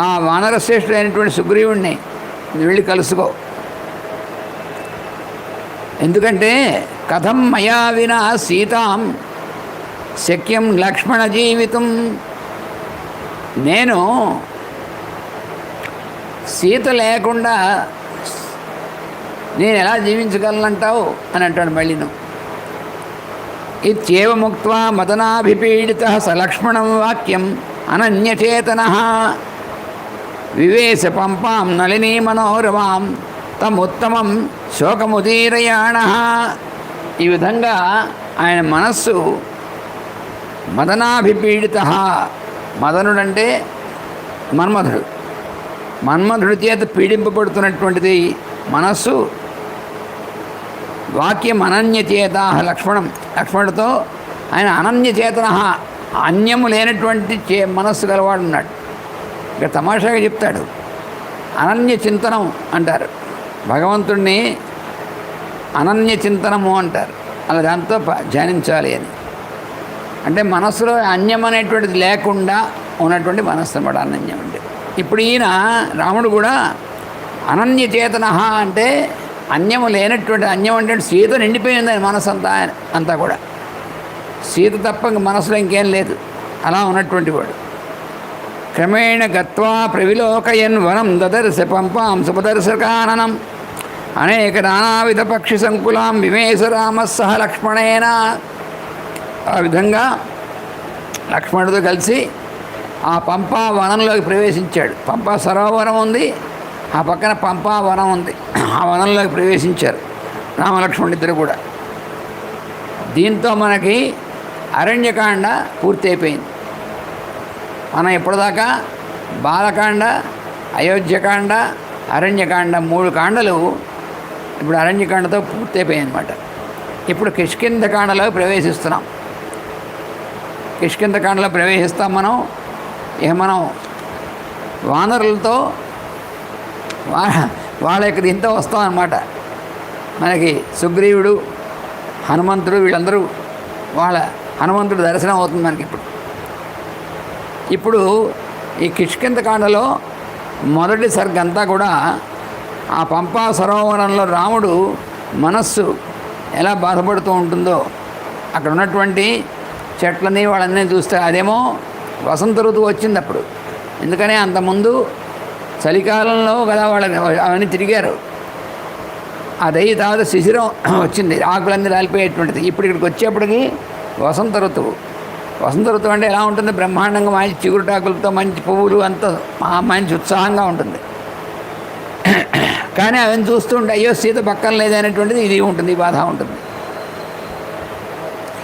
ఆ వానరశ్రేష్ఠుడైనటువంటి సుగ్రీవుణ్ణి నువ్వు వెళ్ళి కలుసుకో. ఎందుకంటే కథం మయా వినా సీతాం శక్యం లక్ష్మణ జీవితం. నేను సీత లేకుండా నేను ఎలా జీవించగలనంటావు అని అంటాడు మళ్ళీ. నువ్వు ఇత్యేవ ముక్త్వా మదనాభిపీడితః స లక్ష్మణం వాక్యం అనన్యచేతనః వివేశ పంపాం నళినీ మనోరమాం తముత్తమం శోకముదీరయాణః. ఈ విధంగా ఆయన మనస్సు మదనాభిపీడితః, మదనుడంటే మన్మధుడి చేత పీడింపబడుతున్నటువంటిది మనస్సు. వాక్యం అనన్యచేత లక్ష్మణుడితో ఆయన అనన్యచేతన, అన్యము లేనటువంటి మనస్సు గలవాడు ఉన్నాడు. ఇక తమాషాగా చెప్తాడు, అనన్య చింతనం అంటారు భగవంతుణ్ణి, అనన్య చింతనము అంటారు. అలా దాంతో ధ్యానించాలి అని. అంటే మనస్సులో అన్యం అనేటువంటిది లేకుండా ఉన్నటువంటి మనస్సు అన్నమాట అనన్యం అంటే. ఇప్పుడు ఈయన రాముడు కూడా అనన్యచేతన అంటే అన్యము లేనటువంటి, అన్యం అంటే సీత నిండిపోయింది ఆయన మనసు అంతా కూడా. సీత తప్ప ఇంక మనసులో ఇంకేం లేదు, అలా ఉన్నటువంటి వాడు. క్రమేణ గత్వా ప్రవిలోకయన్ వనం దదర్శ పంపాం సుపదర్శకాననం అనేక నానావిధ పక్షి సంకులాం విమేశ రామ సహ లక్ష్మణేన. ఆ విధంగా లక్ష్మణుడితో కలిసి ఆ పంపా వనంలోకి ప్రవేశించాడు. పంపా సరోవరం ఉంది, ఆ పక్కన పంపా వనం ఉంది. ఆ వనంలోకి ప్రవేశించారు రామలక్ష్మణుడిద్దరు కూడా. దీంతో మనకి అరణ్యకాండ పూర్తి అయిపోయింది. మనం ఇప్పటిదాకా బాలకాండ, అయోధ్యకాండ, అరణ్యకాండ 3 కాండలు ఇప్పుడు అరణ్యకాండతో పూర్తి అయిపోయాయి అన్నమాట. ఇప్పుడు కిష్కింధకాండలో ప్రవేశిస్తున్నాం. కిష్కింధకాండలో ప్రవేశిస్తాం మనం. మనం వానరులతో వాళ్ళ యొక్క దీంతో వస్తామన్నమాట. మనకి సుగ్రీవుడు, హనుమంతుడు, వీళ్ళందరూ హనుమంతుడు దర్శనం అవుతుంది మనకి ఇప్పుడు. ఇప్పుడు ఈ కిష్కింధకాండలో మొదటి సర్గంతా కూడా ఆ పంపా సరోవరంలో రాముడు మనస్సు ఎలా బాధపడుతూ ఉంటుందో, అక్కడ ఉన్నటువంటి చెట్లని వాళ్ళన్నీ చూస్తే అదేమో వసంత ఋతువు వచ్చింది అప్పుడు. ఎందుకని అంతకుముందు చలికాలంలో కదా వాళ్ళని అవన్నీ తిరిగారు. అదయ్యి తర్వాత శిశిరం వచ్చింది, ఆకులన్నీ రాలిపోయేటువంటిది. ఇప్పుడు ఇక్కడికి వచ్చేప్పటికి వసంత ఋతువు. వసంత ఋతువు అంటే ఎలా ఉంటుంది? బ్రహ్మాండంగా మంచి చిగురుటాకులతో మంచి పువ్వులు అంతా మంచి ఉత్సాహంగా ఉంటుంది. కానీ అవన్నీ చూస్తుంటే అయ్యో సీత పక్కన లేదనేటువంటిది ఇది ఉంటుంది, ఈ బాధ ఉంటుంది.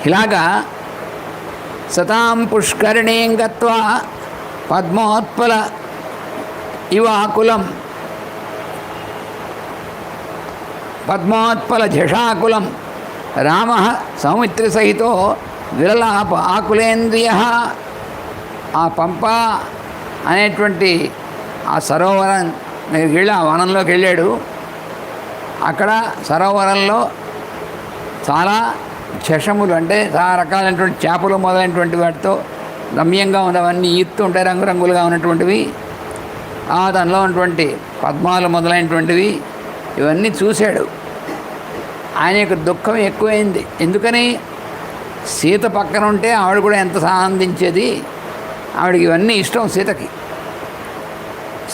ఇలాగా సతాం పుష్కరిణీం గత్వా పద్మోత్పల ఇవాకులం పద్మోత్పల ఝషాకులం రామ సౌమిత్రి సహితో విరలాప ఆకులేంద్రియ. ఆ పంప అనేటువంటి ఆ సరోవరం వెళ్ళి ఆ వనంలోకి వెళ్ళాడు. అక్కడ సరోవరంలో చాలా శషములు అంటే చాలా రకాలైనటువంటి చేపలు మొదలైనటువంటి వాటితో రమ్యంగా ఉన్నవన్నీ ఈత్తు ఉంటాయి, రంగురంగులుగా ఉన్నటువంటివి. దానిలో ఉన్నటువంటి పద్మాలు మొదలైనటువంటివి ఇవన్నీ చూశాడు. ఆయన యొక్క దుఃఖం ఎక్కువైంది. ఎందుకని? సీత పక్కన ఉంటే ఆవిడ కూడా ఎంత ఆనందించేది. ఆవిడకి ఇవన్నీ ఇష్టం.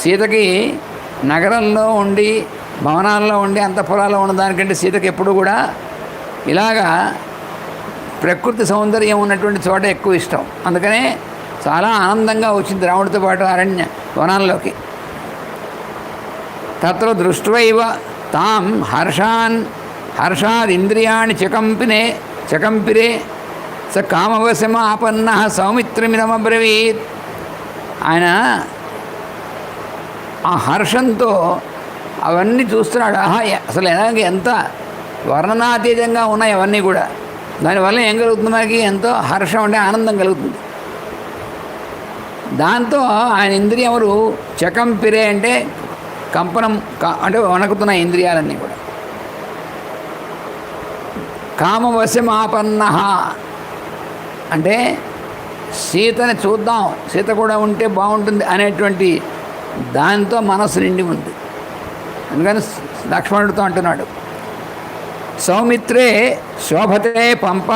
సీతకి నగరంలో ఉండి భవనాల్లో ఉండి అంతఃపురాల్లో ఉన్నదానికంటే సీతకి ఎప్పుడు కూడా ఇలాగా ప్రకృతి సౌందర్యం ఉన్నటువంటి చోట ఎక్కువ ఇష్టం. అందుకనే చాలా ఆనందంగా వచ్చింది రాముడితో పాటు అరణ్య వనాల్లోకి. తత్ర దృష్ట్వైవ తాం హర్షాదింద్రియాణి చకంపిరే స కామవశమాపన్న సౌమిత్రమిదమబ్రవీత్. ఆయన ఆ హర్షంతో అవన్నీ చూస్తున్నాడు. అసలు ఎలాగే ఎంత వర్ణనాతీతంగా ఉన్నాయి అవన్నీ కూడా. దానివల్ల ఏం కలుగుతుంది? మనకి ఎంతో హర్షం అంటే ఆనందం కలుగుతుంది. దాంతో ఆయన ఇంద్రియములు చకంపిరే అంటే కంపనం అంటే వణకుతున్న ఇంద్రియాలన్నీ కూడా. కామవశమాపన్న అంటే సీతని చూద్దాం, సీత కూడా ఉంటే బాగుంటుంది అనేటువంటి దాంతో మనస్సు నిండి ఉంది. అందుకని లక్ష్మణుడితో అంటున్నాడు, సౌమిత్రే శోభతే పంప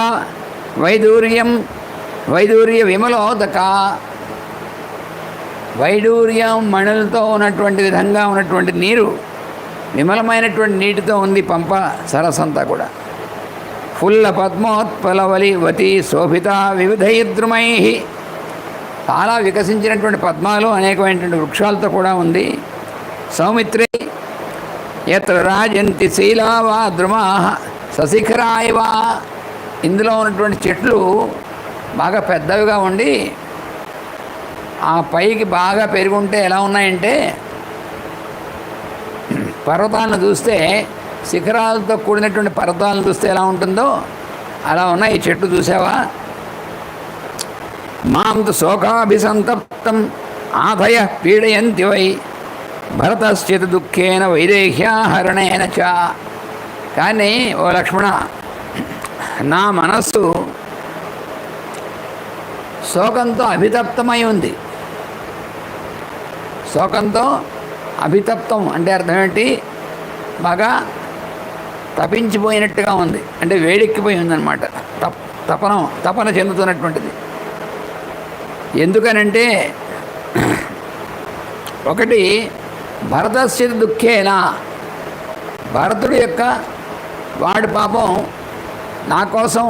వైదూర్య విమలోదక. వైడూర్యం మణులతో ఉన్నటువంటి విధంగా ఉన్నటువంటి నీరు విమలమైనటువంటి నీటితో ఉంది పంప సరస్సంతా కూడా. ఫుల్ల పద్మోత్పలవలివతి శోభిత వివిధైర్ద్రుమై. చాలా వికసించినటువంటి పద్మాలు అనేకమైనటువంటి వృక్షాలతో కూడా ఉంది. సౌమిత్రి ఎత్ర రాజంతి శీలావా ద్రుమా సశిఖరాయవా. ఇందులో ఉన్నటువంటి చెట్లు బాగా పెద్దవిగా ఉండి ఆ పైకి బాగా పెరుగుంటే ఎలా ఉన్నాయంటే పర్వతాలను చూస్తే శిఖరాలతో కూడినటువంటి పర్వతాలను చూస్తే ఎలా ఉంటుందో అలా ఉన్నాయి ఈ చెట్లు. చూసావా? మాంతు శోకాభిసంతప్తం ఆధయ పీడయంతి వై భరతశ్చిత దుఃఖేన వైదేహ్యాహరణేన చ. కానీ ఓ లక్ష్మణ, నా మనస్సు శోకంతో అభితప్తమై ఉంది. శోకంతో అభితప్తం అంటే అర్థం ఏంటి? బాగా తపించిపోయినట్టుగా ఉంది, అంటే వేడెక్కిపోయి ఉందన్నమాట. తపన చెందుతున్నటువంటిది. ఎందుకనంటే ఒకటి భరతస్య దుఃఖేనా, భరతుడు యొక్క వాడు పాపం నా కోసం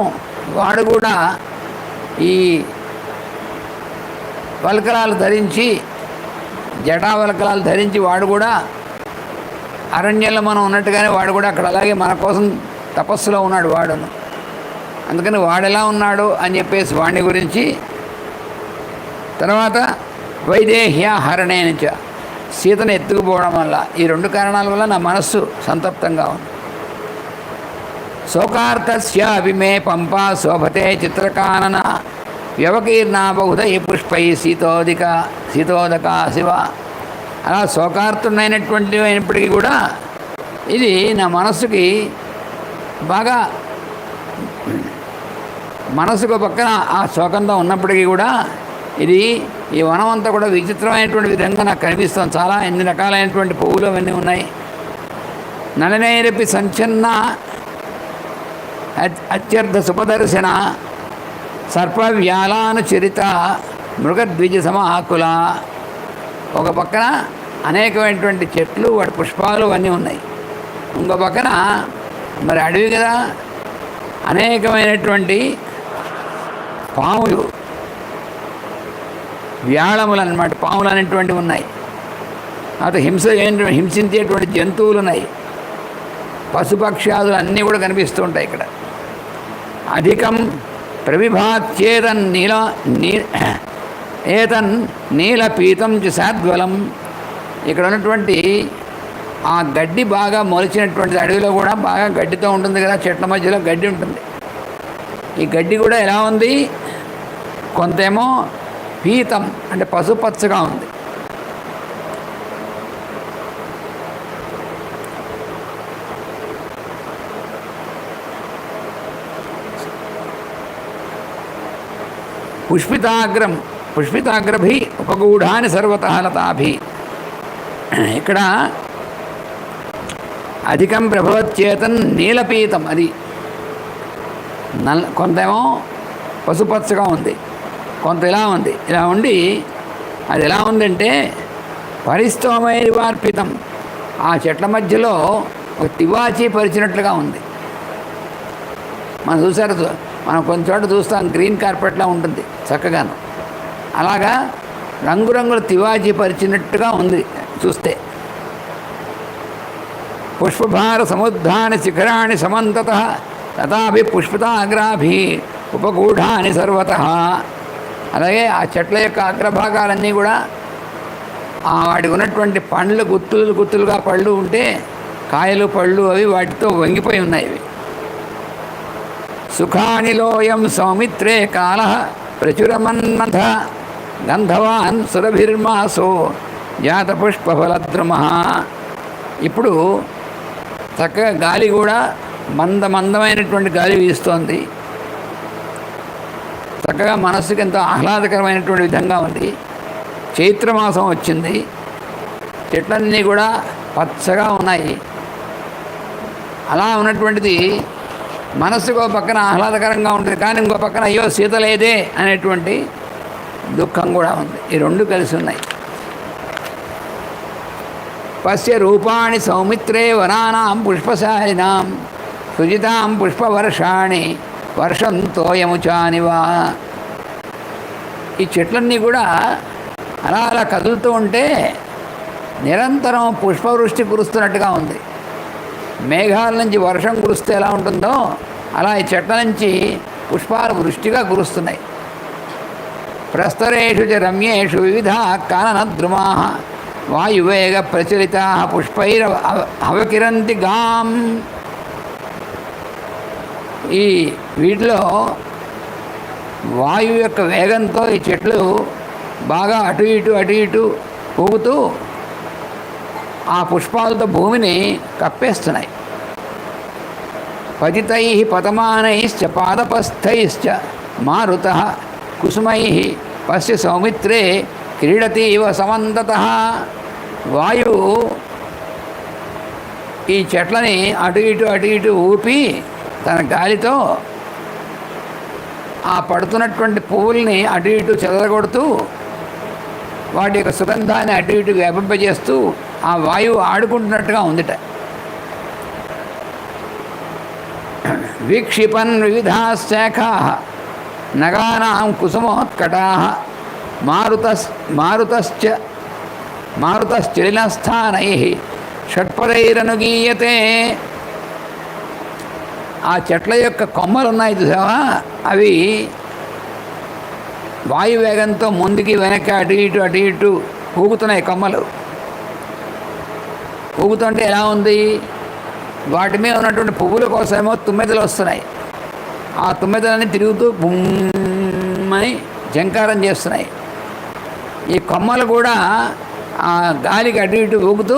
వాడు కూడా ఈ వల్కలాలు ధరించి జటావల్కలాలు ధరించి వాడు కూడా అరణ్యంలో మనం ఉన్నట్టుగానే వాడు కూడా అక్కడ అలాగే మన కోసం తపస్సులో ఉన్నాడు వాడును. అందుకని వాడెలా ఉన్నాడు అని చెప్పేసి వాడిని గురించి. తర్వాత వైదేహ్య హరణేనిచ, సీతను ఎత్తుకుపోవడం వల్ల, ఈ రెండు కారణాల వల్ల నా మనస్సు సంతప్తంగా ఉంది. శోకార్థస్యాపి మే పంపా శోభతే చిత్రకానన వ్యవకీర్ణా బహుధయ పుష్పై శీతోదక శివ. అలా శోకార్థుడైనటువంటి అయినప్పటికీ కూడా ఇది నా మనస్సుకి బాగా, మనసుకు పక్కన ఆ శోకంతో ఉన్నప్పటికీ కూడా ఇది ఈ వనం అంతా కూడా విచిత్రమైనటువంటి విధంగా నాకు కనిపిస్తుంది. చాలా ఎన్ని రకాలైనటువంటి పువ్వులు అవన్నీ ఉన్నాయి. నళనైరపి సంచన్న అత్యర్థ సుపదర్శన సర్పవ్యాలానుచరిత మృగద్విజ సమాకుల. ఒక పక్కన అనేకమైనటువంటి చెట్లు, వాటి పుష్పాలు అన్నీ ఉన్నాయి. ఇంకో పక్కన మరి అడవి కదా, అనేకమైనటువంటి పాములు, వ్యాళములు అన్నమాట, పాములు అనేటువంటివి ఉన్నాయి. తర్వాత హింసించేటువంటి జంతువులు ఉన్నాయి. పశుపక్ష్యాదులు అన్నీ కూడా కనిపిస్తూ ఉంటాయి ఇక్కడ. అధికం ప్రవిభాత్యేతన్ ఏతన్ నీలపీతం చ శాద్వలం. ఇక్కడ ఉన్నటువంటి ఆ గడ్డి బాగా మొలిచినటువంటి అడవిలో కూడా బాగా గడ్డితో ఉంటుంది కదా, చెట్ల మధ్యలో గడ్డి ఉంటుంది. ఈ గడ్డి కూడా ఎలా ఉంది, కొంతేమో పీతం అంటే పసుపచ్చగా ఉంది. పుష్పితాగ్రభి ఉపగూఢాని సర్వతః లతాభి. ఇక్కడ అధికం ప్రభవచ్చేతన్ నీలపీతం, అది కొంతేమో పసుపచ్చగా ఉంది, కొంత ఇలా ఉంది. ఇలా ఉండి అది ఎలా ఉందంటే పరిస్తోమైర్వార్పితం, ఆ చెట్ల మధ్యలో ఒక తివాచీ పరిచినట్లుగా ఉంది. మనం చూసారు, మనం కొంచెం చోట చూస్తాం గ్రీన్ కార్పెట్లా ఉంటుంది చక్కగాను. అలాగా రంగురంగుల తివాచీ పరిచినట్టుగా ఉంది చూస్తే. పుష్పభార సముద్ధాని శిఖరాణి సమంతతః తథాభి పుష్పితాగ్రాభి ఉపగూఢాని సర్వతః. అలాగే ఆ చెట్ల యొక్క అగ్రభాగాలన్నీ కూడా వాటికి ఉన్నటువంటి పండ్లు గుత్తులుగా పళ్ళు ఉంటే, కాయలు పళ్ళు అవి వాటితో వంగిపోయి ఉన్నాయి. ఇవి సుఖానిలోయం సౌమిత్రే కాల ప్రచురమన్మథ గంధవాన్ సురభిర్మాసో జాత పుష్పఫలద్రుమ. ఇప్పుడు చక్కగా గాలి కూడా మందమైనటువంటి గాలి వీస్తోంది. చక్కగా మనస్సుకి ఎంతో ఆహ్లాదకరమైనటువంటి విధంగా ఉంది. చైత్రమాసం వచ్చింది, చెట్లన్నీ కూడా పచ్చగా ఉన్నాయి. అలా ఉన్నటువంటిది మనస్సుకు ఒక పక్కన ఆహ్లాదకరంగా ఉంటుంది, కానీ ఇంకో పక్కన అయ్యో సీత లేదే అనేటువంటి దుఃఖం కూడా ఉంది. ఈ రెండు కలిసి ఉన్నాయి. పశ్య రూపాణి సౌమిత్రే వనానాం పుష్పశాలినాం సుజితాం పుష్పవర్షాణి వర్షం తోయముచానివా. ఈ చెట్లన్నీ కూడా అలా కదులుతూ ఉంటే నిరంతరం పుష్పవృష్టి కురుస్తున్నట్టుగా ఉంది. మేఘాల నుంచి వర్షం కురిస్తే ఎలా ఉంటుందో అలా ఈ చెట్ల నుంచి పుష్పాలు వృష్టిగా కురుస్తున్నాయి. ప్రస్తరేషు చ రమ్యేషు వివిధా కాననద్రుమా వాయువేగ ప్రచలితా పుష్పైర అవకిరంతి గాం. ఈ వీటిలో వాయువు యొక్క వేగంతో ఈ చెట్లు బాగా అటు ఇటు ఊగుతూ ఆ పుష్పాలతో భూమిని కప్పేస్తున్నాయి. పతితై పతమానైశ్చ పాదపస్థైశ్చ మారుతః కుసుమై పశ్య సౌమిత్రే క్రీడతీవ సమంతతః. వాయువు ఈ చెట్లని అటు ఇటు ఊపి తన గాలితో ఆ పడుతున్నటువంటి పువ్వుల్ని అటు ఇటు చెదరగొడుతూ వాటి యొక్క సుగంధాన్ని అటు ఇటు వ్యాపింపజేస్తూ ఆ వాయువు ఆడుకుంటున్నట్టుగా ఉందిట. వీక్షిపన్ వివిధాశాఖా నగానాం కుసుమోత్కటా మారుతశ్చలినస్థానై షట్పదైరనుగీయతే. ఆ చెట్ల యొక్క కొమ్మలు ఉన్నాయి చూసావా, అవి వాయువేగంతో ముందుకి వెనక్కి అటు ఇటు ఊగుతున్నాయి. కొమ్మలు ఊగుతుంటే ఎలా ఉంది, వాటి మీద ఉన్నటువంటి పువ్వుల కోసమేమో తుమ్మెదలు వస్తున్నాయి. ఆ తుమ్మెదలన్నీ తిరుగుతూ బుమ్మని జంకారం చేస్తున్నాయి. ఈ కొమ్మలు కూడా ఆ గాలికి అటు ఇటు ఊగుతూ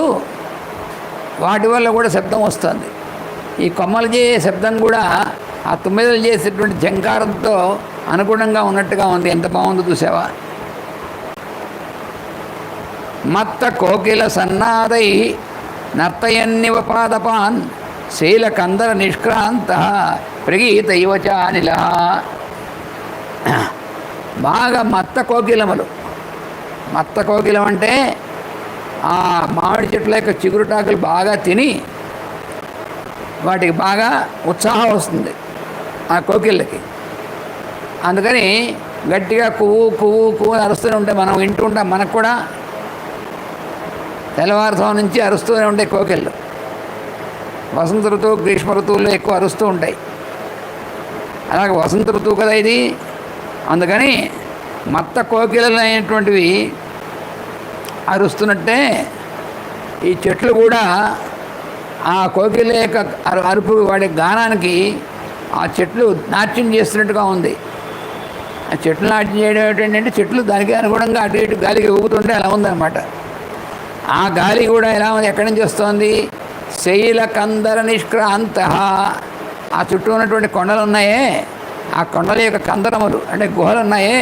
వాటి వల్ల కూడా శబ్దం వస్తుంది. ఈ కొమ్మలు చేసే శబ్దం కూడా ఆ తుమ్మెదలు చేసేటువంటి జంకారంతో అనుగుణంగా ఉన్నట్టుగా ఉంది. ఎంత బాగుందో చూసావా. మత్త కోకిల సన్నాదై నర్తయన్నివ పాదపాన్ శైలకందర నిష్క్రాంత ప్రగీత ఇవచానిల. బాగా మత్త కోకిలములు. మత్త కోకిలం అంటే ఆ మామిడి చెట్ల యొక్క చిగురుటాకులు బాగా తిని వాటికి బాగా ఉత్సాహం వస్తుంది ఆ కోకిళ్ళకి. అందుకని గట్టిగా పువ్వు పువ్వు పువ్వు అరుస్తూనే ఉంటాయి. మనం వింటూ ఉంటాం. మనకు కూడా తెల్లవారుజాము నుంచి అరుస్తూనే ఉంటాయి కోకిళ్ళు. వసంత ఋతువు గ్రీష్మ ఋతువుల్లో ఎక్కువ అరుస్తూ ఉంటాయి. అలాగే వసంత ఋతువు కదా ఇది. అందుకని మత్త కోకిలలు అయినటువంటివి అరుస్తున్నట్టే ఈ చెట్లు కూడా ఆ కోకిల యొక్క అరుపు వాడి గానానికి ఆ చెట్లు నాట్యం చేస్తున్నట్టుగా ఉంది. ఆ చెట్లు నాట్యం చేయడం ఏంటంటే చెట్లు దానికి అనుగుణంగా అటు ఇటు గాలికి ఊగుతుంటే అలా ఉందన్నమాట. ఆ గాలి కూడా ఎలా ఉంది, ఎక్కడి నుంచి వస్తుంది? శైల కందర నిష్క్రాంత. ఆ చుట్టూ ఉన్నటువంటి కొండలు ఉన్నాయే, ఆ కొండల యొక్క కందరములు అంటే గుహలు ఉన్నాయే,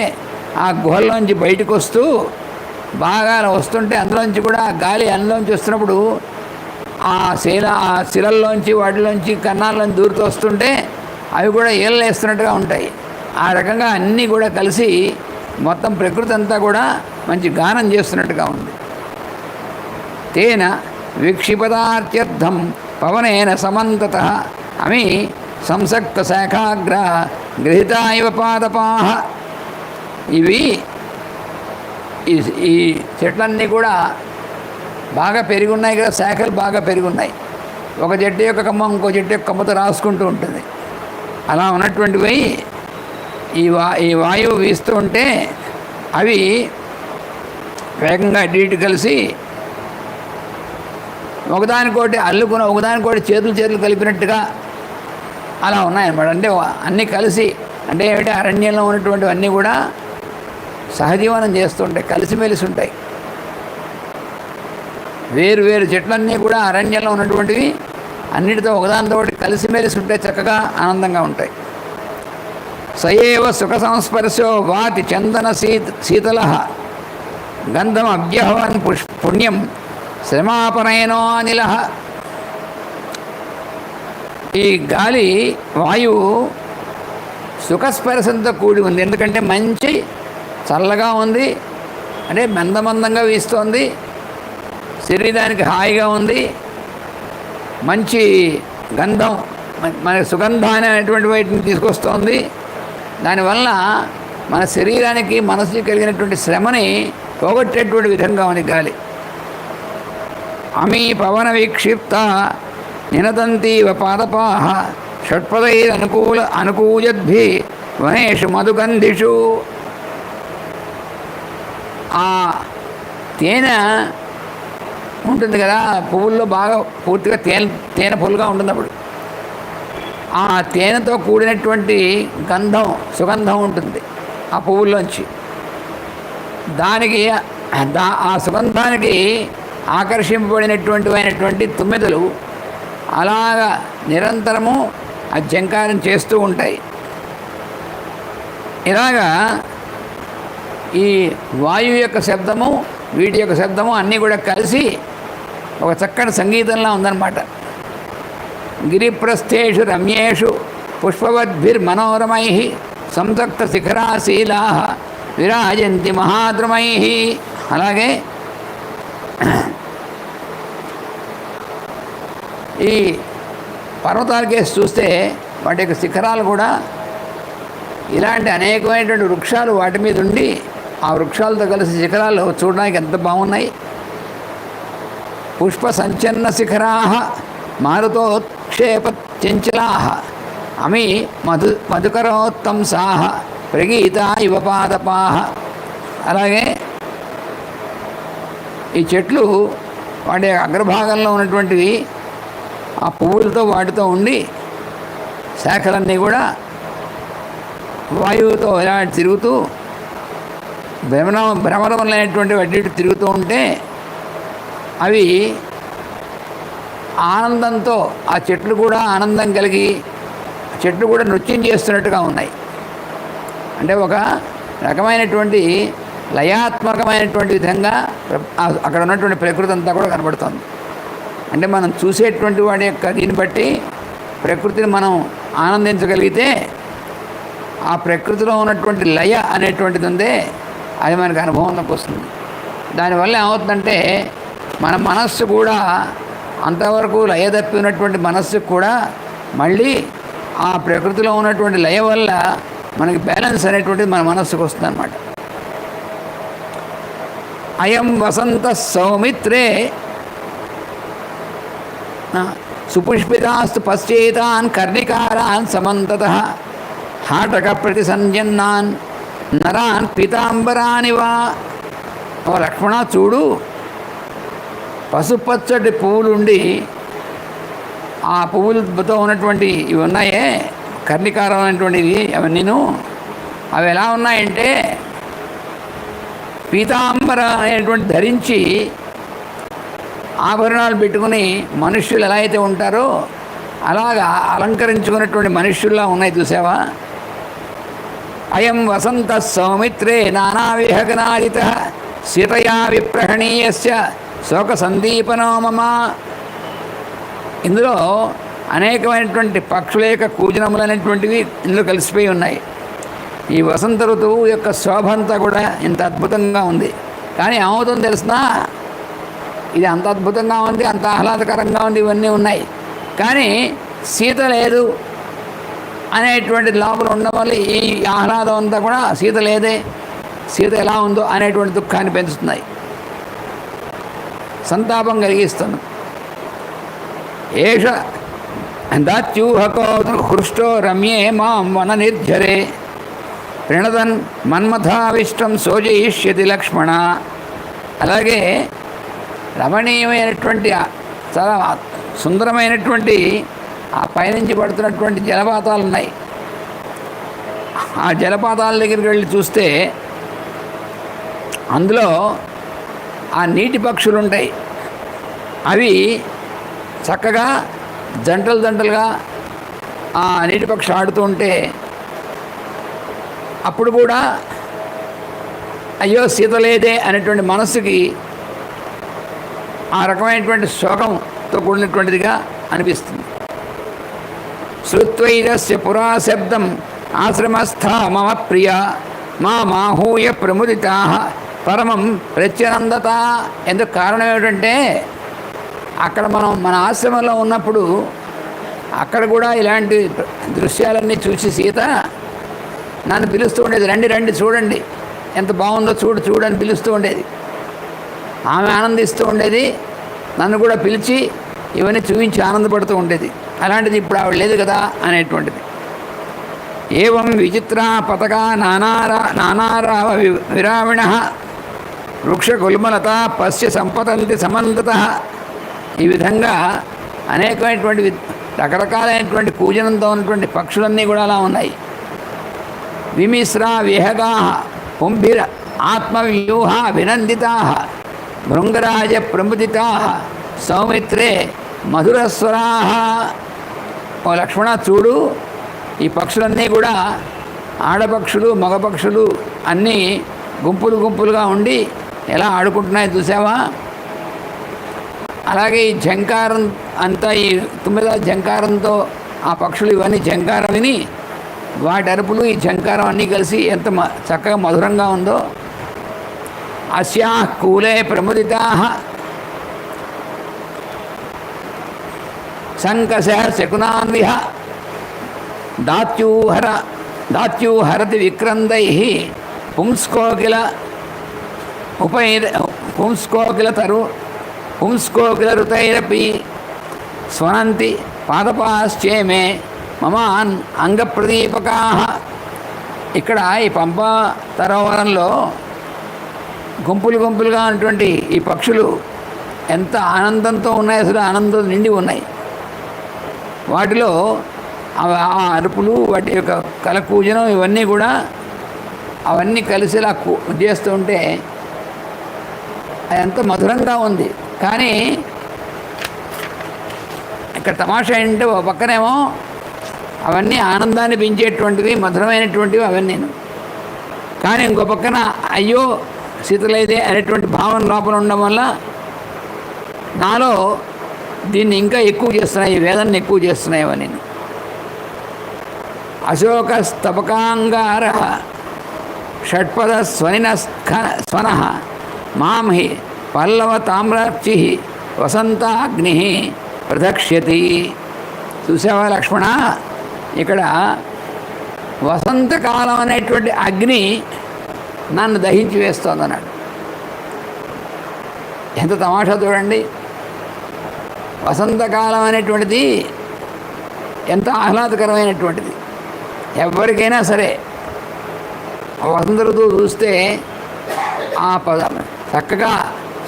ఆ గుహల్లోంచి బయటకు వస్తూ బాగా వస్తుంటే అందులోంచి కూడా గాలి అందులోంచి వస్తున్నప్పుడు ఆ శిలల్లోంచి వాటిలోంచి కన్నాల్లోంచి దూరుతూ వస్తుంటే అవి కూడా ఏళ్ళు వేస్తున్నట్టుగా ఉంటాయి. ఆ రకంగా అన్నీ కూడా కలిసి మొత్తం ప్రకృతి అంతా కూడా మంచి గానం చేస్తున్నట్టుగా ఉంది. తేన విక్షిపదార్త్యర్థం పవనేన సమంతత అమి సంసక్త శాఖాగ్ర గృహీత ఇవ పాదపాహ. ఇవి ఈ చెట్లన్నీ కూడా బాగా పెరిగి ఉన్నాయి కదా, శాఖలు బాగా పెరిగి ఉన్నాయి. ఒక చెట్టు యొక్క కొమ్మ ఇంకో చెట్టు యొక్క కొమ్మతో రాసుకుంటూ ఉంటుంది. అలా ఉన్నటువంటివి ఈ వాయువు వీస్తూ ఉంటే అవి వేగంగా అటు కలిసి ఒకదానికోటి అల్లుకున్న ఒకదానికోటి చేతులు కలిపినట్టుగా అలా ఉన్నాయన్నమాట. అంటే అన్నీ కలిసి అంటే ఏమిటి, అరణ్యంలో ఉన్నటువంటివన్నీ కూడా సహజీవనం చేస్తుంటాయి, కలిసిమెలిసి ఉంటాయి. వేరు చెట్లన్నీ కూడా అరణ్యంలో ఉన్నటువంటివి అన్నిటితో ఒకదానితో కలిసిమెలిసి ఉంటాయి, చక్కగా ఆనందంగా ఉంటాయి. సయేవ సుఖ సంస్పర్శో వాతి చందన శీతల గంధం అభ్యహవన్ పుణ్యం శ్రమాపనయనో అనిల. ఈ గాలి వాయువు సుఖస్పర్శంతో కూడి ఉంది. ఎందుకంటే మంచి చల్లగా ఉంది, అంటే మందమందంగా వీస్తోంది, శరీరానికి హాయిగా ఉంది, మంచి గంధం మన సుగంధాన్ని అనేటువంటి వాటిని తీసుకొస్తోంది. దానివల్ల మన శరీరానికి మనసుకి కలిగినటువంటి శ్రమని పోగొట్టేటువంటి విధంగా ఉంది గాలి. అమీ పవన విక్షిప్త నినదంతీవ పాదపాహ షట్పదైరనుకూయద్భి వనేషు మధుగంధిషు. ఆ తేనె ఉంటుంది కదా పువ్వుల్లో, బాగా పూర్తిగా తేనె పువ్వులుగా ఉంటుంది. అప్పుడు ఆ తేనెతో కూడినటువంటి గంధం సుగంధం ఉంటుంది ఆ పువ్వుల్లోంచి. దానికి ఆ సుగంధానికి ఆకర్షింపబడినటువంటి తుమ్మెదలు అలాగా నిరంతరము ఆ జంకారం చేస్తూ ఉంటాయి. ఇలాగా ఈ వాయువు యొక్క శబ్దము వీటి యొక్క శబ్దము అన్నీ కూడా కలిసి ఒక చక్కటి సంగీతంలా ఉందన్నమాట. గిరిప్రస్థేషు రమ్యేషు పుష్పవద్భిర్మనోరమై సంసక్త శిఖరాశీలా విరాజంతి మహాద్రుమై. అలాగే ఈ పర్వతాలకేసి చూస్తే వాటి యొక్క శిఖరాలు కూడా ఇలాంటి అనేకమైనటువంటి వృక్షాలు వాటి మీద ఉండి ఆ వృక్షాలతో కలిసి శిఖరాలు చూడడానికి ఎంత బాగున్నాయి. పుష్ప సంచన్న శిఖరా మారుతోక్షేప చంచలా అమి మధుకరోత్తంసా ప్రగీత ఇవ పాదపాహ. అలాగే ఈ చెట్లు వాటి అగ్రభాగంలో ఉన్నటువంటివి ఆ పువ్వులతో వాటితో ఉండి శాఖలన్నీ కూడా వాయువుతో ఇలా తిరుగుతూ భ్రమరములైనటువంటి వాటి తిరుగుతూ ఉంటే అవి ఆనందంతో ఆ చెట్లు కూడా ఆనందం కలిగి చెట్లు కూడా నృత్యం చేస్తున్నట్టుగా ఉన్నాయి. అంటే ఒక రకమైనటువంటి లయాత్మకమైనటువంటి విధంగా అక్కడ ఉన్నటువంటి ప్రకృతి అంతా కూడా కనబడుతుంది. అంటే మనం చూసేటువంటి వాడి యొక్క దీన్ని బట్టి ప్రకృతిని మనం ఆనందించగలిగితే ఆ ప్రకృతిలో ఉన్నటువంటి లయ అనేటువంటిది ఉందే అది మనకు అనుభవంలోకి వస్తుంది. దానివల్ల ఏమవుతుందంటే మన మనస్సు కూడా అంతవరకు లయ తప్పి ఉన్నటువంటి మనస్సుకు కూడా మళ్ళీ ఆ ప్రకృతిలో ఉన్నటువంటి లయ వల్ల మనకి బ్యాలెన్స్ అనేటువంటిది మన మనస్సుకు వస్తుంది అన్నమాట. అయం వసంత సౌమిత్రే సుపుష్పితాస్తు పశ్చేతాన్ కర్ణికారాన్ సమంతతః హాటక ప్రతిసంజన్నాన్ నరాన్ పీతాంబరానివా. ఓ లక్ష్మణ చూడు, పసుపచ్చటి పువ్వులుండి ఆ పువ్వులతో ఉన్నటువంటి ఇవి ఉన్నాయే కర్ణికారం అనేటువంటివి అవన్నీను అవి ఎలా ఉన్నాయంటే పీతాంబర అనేటువంటి ధరించి ఆభరణాలు పెట్టుకుని మనుష్యులు ఎలా అయితే ఉంటారో అలాగా అలంకరించుకున్నటువంటి మనుష్యుల్లా ఉన్నాయి చూసావా. అయం వసంత సౌమిత్రే నానావిహగనాదిత సీతయా విప్రహణీయస్య శోక సందీపనో మమ. ఇందులో అనేకమైనటువంటి పక్షుల యొక్క కూజనములు అనేటువంటివి ఇందులో కలిసిపోయి ఉన్నాయి. ఈ వసంత ఋతువు యొక్క శోభ అంతా కూడా ఇంత అద్భుతంగా ఉంది. కానీ ఏమవుతుందో తెలిసినా ఇది అంత అద్భుతంగా ఉంది, అంత ఆహ్లాదకరంగా ఉంది, ఇవన్నీ ఉన్నాయి. కానీ సీత లేదు అనేటువంటి లోపల ఉండడం వల్ల ఈ ఆహ్లాదం అంతా కూడా సీత లేదే, సీత ఎలా ఉందో అనేటువంటి దుఃఖాన్ని పెంచుతున్నాయి, సంతాపం కలిగిస్తుంది. ఏష దాత్యూహకో హృష్టో రమ్యే మాం వన నిర్జరే ప్రణదన్ మన్మథావిష్టం సోజయిష్యతి లక్ష్మణ. అలాగే రమణీయమైనటువంటి చాలా సుందరమైనటువంటి ఆ పైనుంచి పడుతున్నటువంటి జలపాతాలు ఉన్నాయి. ఆ జలపాతాల దగ్గరికి వెళ్ళి చూస్తే అందులో ఆ నీటి పక్షులు ఉంటాయి. అవి చక్కగా జంటలు జంటలుగా ఆ నీటి పక్షులు ఆడుతూ ఉంటే అప్పుడు కూడా అయ్యో సీత లేదే అనేటువంటి మనస్సుకి ఆ రకమైనటువంటి శోకంతో కూడినటువంటిదిగా అనిపిస్తుంది. శ్రుత్వైరస్య పురా శబ్దం ఆశ్రమస్థ మమ ప్రియ మా మాహూయ ప్రముదితా పరమం ప్రత్యనందత. ఎందుకు కారణం ఏమిటంటే అక్కడ మనం మన ఆశ్రమంలో ఉన్నప్పుడు అక్కడ కూడా ఇలాంటి దృశ్యాలన్నీ చూసి సీత నన్ను పిలుస్తూ ఉండేది, రండి రండి చూడండి ఎంత బాగుందో చూడు చూడు అని పిలుస్తూ ఉండేది. ఆమె ఆనందిస్తూ ఉండేది, నన్ను కూడా పిలిచి ఇవన్నీ చూపించి ఆనందపడుతూ ఉండేది. అలాంటిది ఇప్పుడు ఆవిడ లేదు కదా అనేటువంటిది. ఏవం విచిత్ర పతకా నానారావ విరావిణ వృక్షకుల్మలత పశ్య సంపతంతి సమంతత. ఈ విధంగా అనేకమైనటువంటి రకరకాలైనటువంటి పూజనంతో ఉన్నటువంటి పక్షులన్నీ కూడా అలా ఉన్నాయి. విమిశ్రా విహగా పుంభిర ఆత్మవ్యూహ వినందితా భృంగరాజ ప్రముదితా సౌమిత్రే మధురస్వరా. ఓ లక్ష్మణ చూడు, ఈ పక్షులన్నీ కూడా ఆడపక్షులు మగపక్షులు అన్నీ గుంపులు గుంపులుగా ఉండి ఎలా ఆడుకుంటున్నాయో చూసావా. అలాగే ఈ ఝంకారం అంతా ఈ 9వ ఝంకారంతో ఆ పక్షులు ఇవన్నీ ఝంకారం విని వాటి అరుపులు ఈ ఝంకారం అన్నీ కలిసి ఎంత చక్కగా మధురంగా ఉందో. అస్యా కూలే ప్రముదితా సంకశ శకునాన్విహ దాత్యూహరతి విక్రందై పుంస్కోకిల పుంస్కోకిల ఋతైరపి స్వనంతి పాదపాశ్చేమే మమాన్ అంగప్రదీపకా. ఇక్కడ ఈ పంపా సరోవరంలో గుంపులు గుంపులుగా ఉన్నటువంటి ఈ పక్షులు ఎంత ఆనందంతో ఉన్నాయి, అసలు ఆనందం నిండి ఉన్నాయి. వాటిలో ఆ అరుపులు వాటి యొక్క కలకూజనం ఇవన్నీ కూడా అవన్నీ కలిసిలా చేస్తూ ఉంటే అది ఎంత మధురంగా ఉంది. కానీ ఇక్కడ తమాషా ఏంటంటే ఒక పక్కనేమో అవన్నీ ఆనందాన్ని పెంచేటువంటివి మధురమైనటువంటివి అవన్నీ, కానీ ఇంకో పక్కన అయ్యో శీతలైతే అనేటువంటి భావన లోపల ఉండడం వల్ల నాలో దీన్ని ఇంకా ఎక్కువ చేస్తున్నాయి, వేదనని ఎక్కువ చేస్తున్నాయి అని. అశోక స్తపకాంగార షట్పద స్వనిన స్వన మాం హి పల్లవ తామ్రాక్షి వసంతాగ్ని ప్రదక్ష్యతి. చూసావా లక్ష్మణ, ఇక్కడ వసంతకాలం అనేటువంటి అగ్ని నన్ను దహించి వేస్తోందన్నాడు. ఎంత తమాషా చూడండి. వసంతకాలం అనేటువంటిది ఎంత ఆహ్లాదకరమైనటువంటిది. ఎవరికైనా సరే వసంత ఋతువు చూస్తే ఆ చక్కగా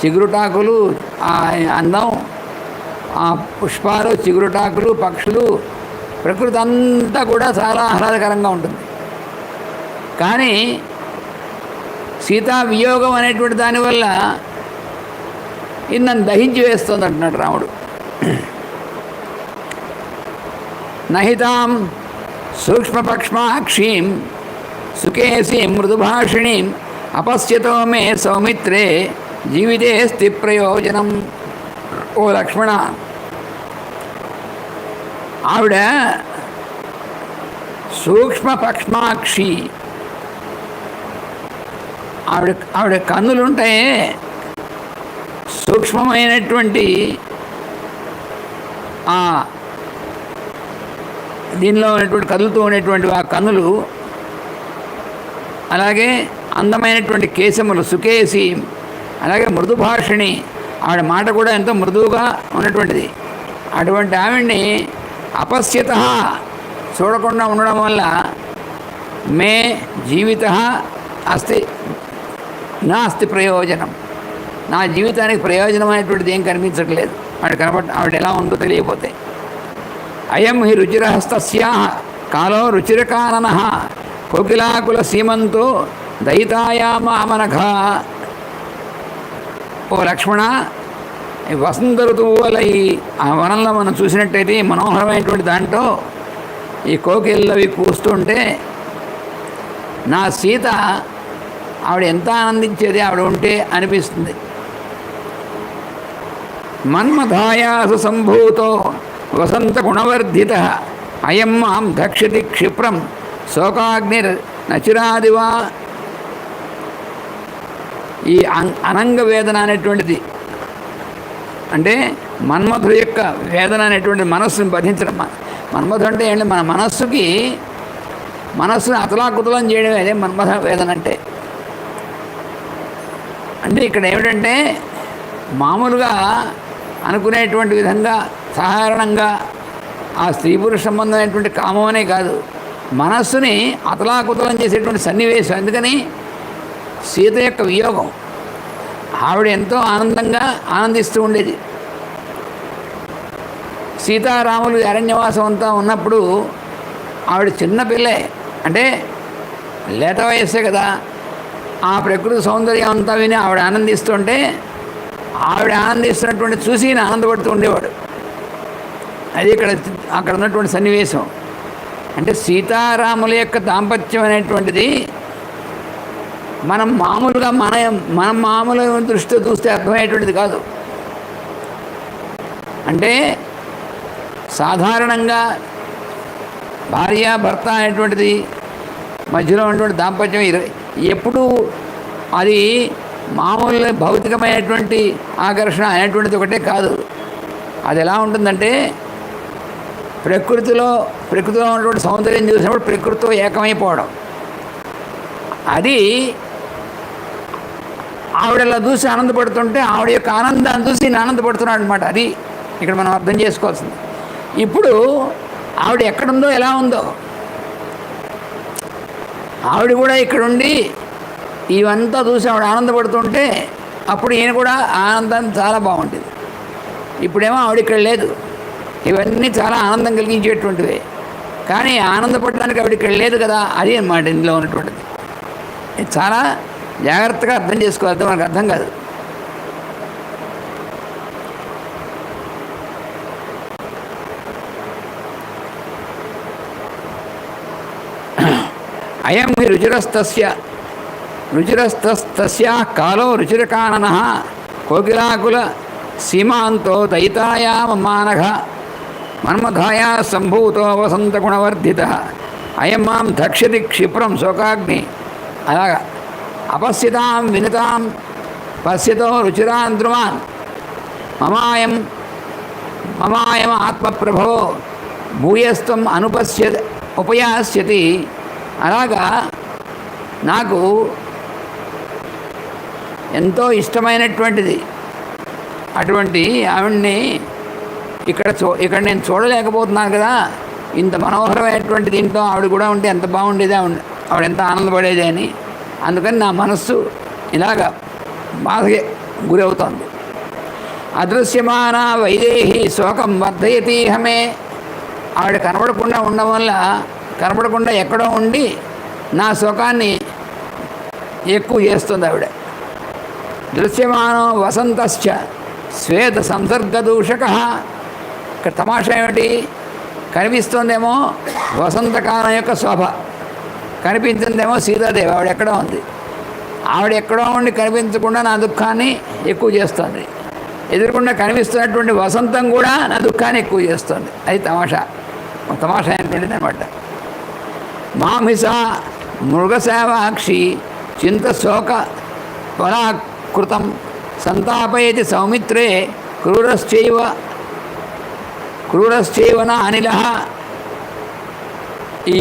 చిగురుటాకులు, ఆ అందం, ఆ పుష్పాలు, చిగురుటాకులు, పక్షులు, ప్రకృతి అంతా కూడా చాలా ఆహ్లాదకరంగా ఉంటుంది. కానీ సీతా వియోగం అనేటువంటి దానివల్ల ఇది నన్ను దహించి వేస్తుంది అంటున్నాడు రాముడు. నహితాం సూక్ష్మపక్ష్మాక్షీం సుకేశీం మృదుభాషిణీం అపశ్యతో మే సౌమిత్రే జీవితే స్థి ప్రయోజనం. ఓ లక్ష్మణ, ఆవిడ సూక్ష్మపక్ష్మాక్షి, ఆవిడ కన్నులుంటాయే సూక్ష్మమైనటువంటి దీనిలో ఉన్నటువంటి కదులుతూ ఉండేటువంటి ఆ కన్నులు, అలాగే అందమైనటువంటి కేశములు సుకేసి, అలాగే మృదుభాషిణి, ఆవిడ మాట కూడా ఎంతో మృదువుగా ఉన్నటువంటిది. అటువంటి ఆవిడ్ని అపశ్యత చూడకుండా ఉండడం వల్ల మే జీవిత అస్తి నాస్తి ప్రయోజనం, నా జీవితానికి ప్రయోజనమైనటువంటిది ఏం కనిపించట్లేదు. ఆవిడ ఎలా ఉందో తెలియకపోతే. అయం హి రుచిరహస్తస్యా కాలో రుచిరకానన కోకిలాకుల సీమంతో దయితాయామామనఘ. ఓ లక్ష్మణ, ఈ వసంత ఋతువు వల్ల ఆ వనంలో మనం చూసినట్టయితే మనోహరమైనటువంటి దాంట్లో ఈ కోకిళ్ళవి కూస్తుంటే నా సీత ఆవిడ ఎంత ఆనందించేది ఆవిడ ఉంటే అనిపిస్తుంది. మన్మథాయాసు సంభూతో వసంత గుణవర్ధిత అయం మాం దక్షతి క్షిప్రం శోకాగ్నిర్ నచిరాదివా. ఈ అనంగ వేదన అనేటువంటిది అంటే మన్మథుడు యొక్క వేదన అనేటువంటి మనస్సును బంధించడం. మన్మథుడు అంటే ఏంటి? మన మనస్సును అతలాకుతలం చేయడం, అదే మన్మథ వేదన అంటే. అంటే ఇక్కడ ఏమిటంటే మామూలుగా అనుకునేటువంటి విధంగా సాధారణంగా ఆ స్త్రీ పురుష సంబంధమైనటువంటి కామం అనే కాదు, మనస్సుని అతలాకుతలం చేసేటువంటి సన్నివేశం. అందుకని సీత యొక్క వియోగం ఆవిడ ఎంతో ఆనందిస్తూ ఉండేది. సీతారాములు అరణ్యవాసం అంతా ఉన్నప్పుడు ఆవిడ చిన్నపిల్లే, అంటే లేత వయస్సే కదా. ఆ ప్రకృతి సౌందర్యం అంతా విని ఆవిడ ఆనందిస్తుంటే ఆవిడ ఆనందిస్తున్నటువంటి చూసి ఆనందపడుతూ ఉండేవాడు. అది అక్కడ ఉన్నటువంటి సన్నివేశం. అంటే సీతారాముల యొక్క దాంపత్యం అనేటువంటిది మనం మామూలు దృష్టితో చూస్తే అర్థమయ్యేటువంటిది కాదు. అంటే సాధారణంగా భార్య భర్త అనేటువంటిది మధ్యలో ఉన్నటువంటి దాంపత్యం ఎప్పుడు అది మామూలు భౌతికమైనటువంటి ఆకర్షణ అనేటువంటిది ఒకటే కాదు. అది ఎలా ఉంటుందంటే ప్రకృతిలో ఉన్నటువంటి సౌందర్యం చూసినప్పుడు ప్రకృతితో ఏకమైపోవడం. అది ఆవిడలా చూసి ఆనందపడుతుంటే ఆవిడ యొక్క ఆనందాన్ని చూసి నేను ఆనందపడుతున్నాడు అనమాట. అది ఇక్కడ మనం అర్థం చేసుకోవాల్సింది. ఇప్పుడు ఆవిడ ఎక్కడుందో ఎలా ఉందో ఆవిడ కూడా ఇక్కడుండి ఇవంతా చూసి ఆవిడ ఆనందపడుతుంటే అప్పుడు ఈయన కూడా ఆనందం చాలా బాగుంటుంది. ఇప్పుడేమో ఆవిడ ఇక్కడ లేదు. ఇవన్నీ చాలా ఆనందం కలిగించేటువంటివే, కానీ ఆనందపడడానికి ఆవిడ ఇక్కడ లేదు కదా. అది అన్నమాట ఇందులో ఉన్నటువంటిది. ఇది చాలా జాగ్రత్తగా అర్థం చేసుకోవాలి, మనకు అర్థం కాదు. అయం హి రుచిరస్తస్య రుచిరస్తస్యా కాలో రుచిరకానన కోకిలాకుల సీమాంతో దయితాయామానఘ మన్మథాయా సంభూతో వసంతగుణవర్ధిత అయం మాం దక్షతి క్షిప్రం శోకాగ్ని. అలాగా అపశ్యతాం వినితాం పశ్యతో రుచిరాన్ ధ్రువాన్ మమాయం ఆత్మప్రభో భూయస్త్వం ఉపయాస్యతి. అలాగా నాకు ఎంతో ఇష్టమైనటువంటిది అటువంటి ఆవిడ్ని ఇక్కడ నేను చూడలేకపోతున్నాను కదా. ఇంత మనోహరమైనటువంటి దీంట్లో ఆవిడ కూడా ఉంటే ఎంత బాగుండేది, ఆవిడ ఎంత ఆనందపడేది అని. అందుకని నా మనస్సు ఇలాగ బాధకి గురవుతోంది. అదృశ్యమాన వైదేహి శోకం వర్ధయతీహమే. ఆవిడ కనబడకుండా ఉండడం వల్ల, కనబడకుండా ఎక్కడో ఉండి నా శోకాన్ని ఎక్కువ చేస్తుంది ఆవిడ. దృశ్యమానో వసంతశ్చ శ్వేత సంసర్గదూషక. ఇక్కడ తమాషా ఏమిటి? కనిపిస్తుందేమో వసంతకాలం యొక్క శోభ, కనిపించిందేమో సీతాదేవి. ఆవిడ ఎక్కడో ఉంది. ఆవిడ ఎక్కడో ఉండి కనిపించకుండా నా దుఃఖాన్ని ఎక్కువ చేస్తుంది. ఎదురుకుండా కనిపిస్తున్నటువంటి వసంతం కూడా నా దుఃఖాన్ని ఎక్కువ చేస్తుంది. అది తమాషా అయినటువంటిది అనమాట. మామిస మృగసేవాక్షి చింతశోక వరాకృతం సంతాపయతి సౌమిత్రే క్రూరశ్చైవన అనిల. ఈ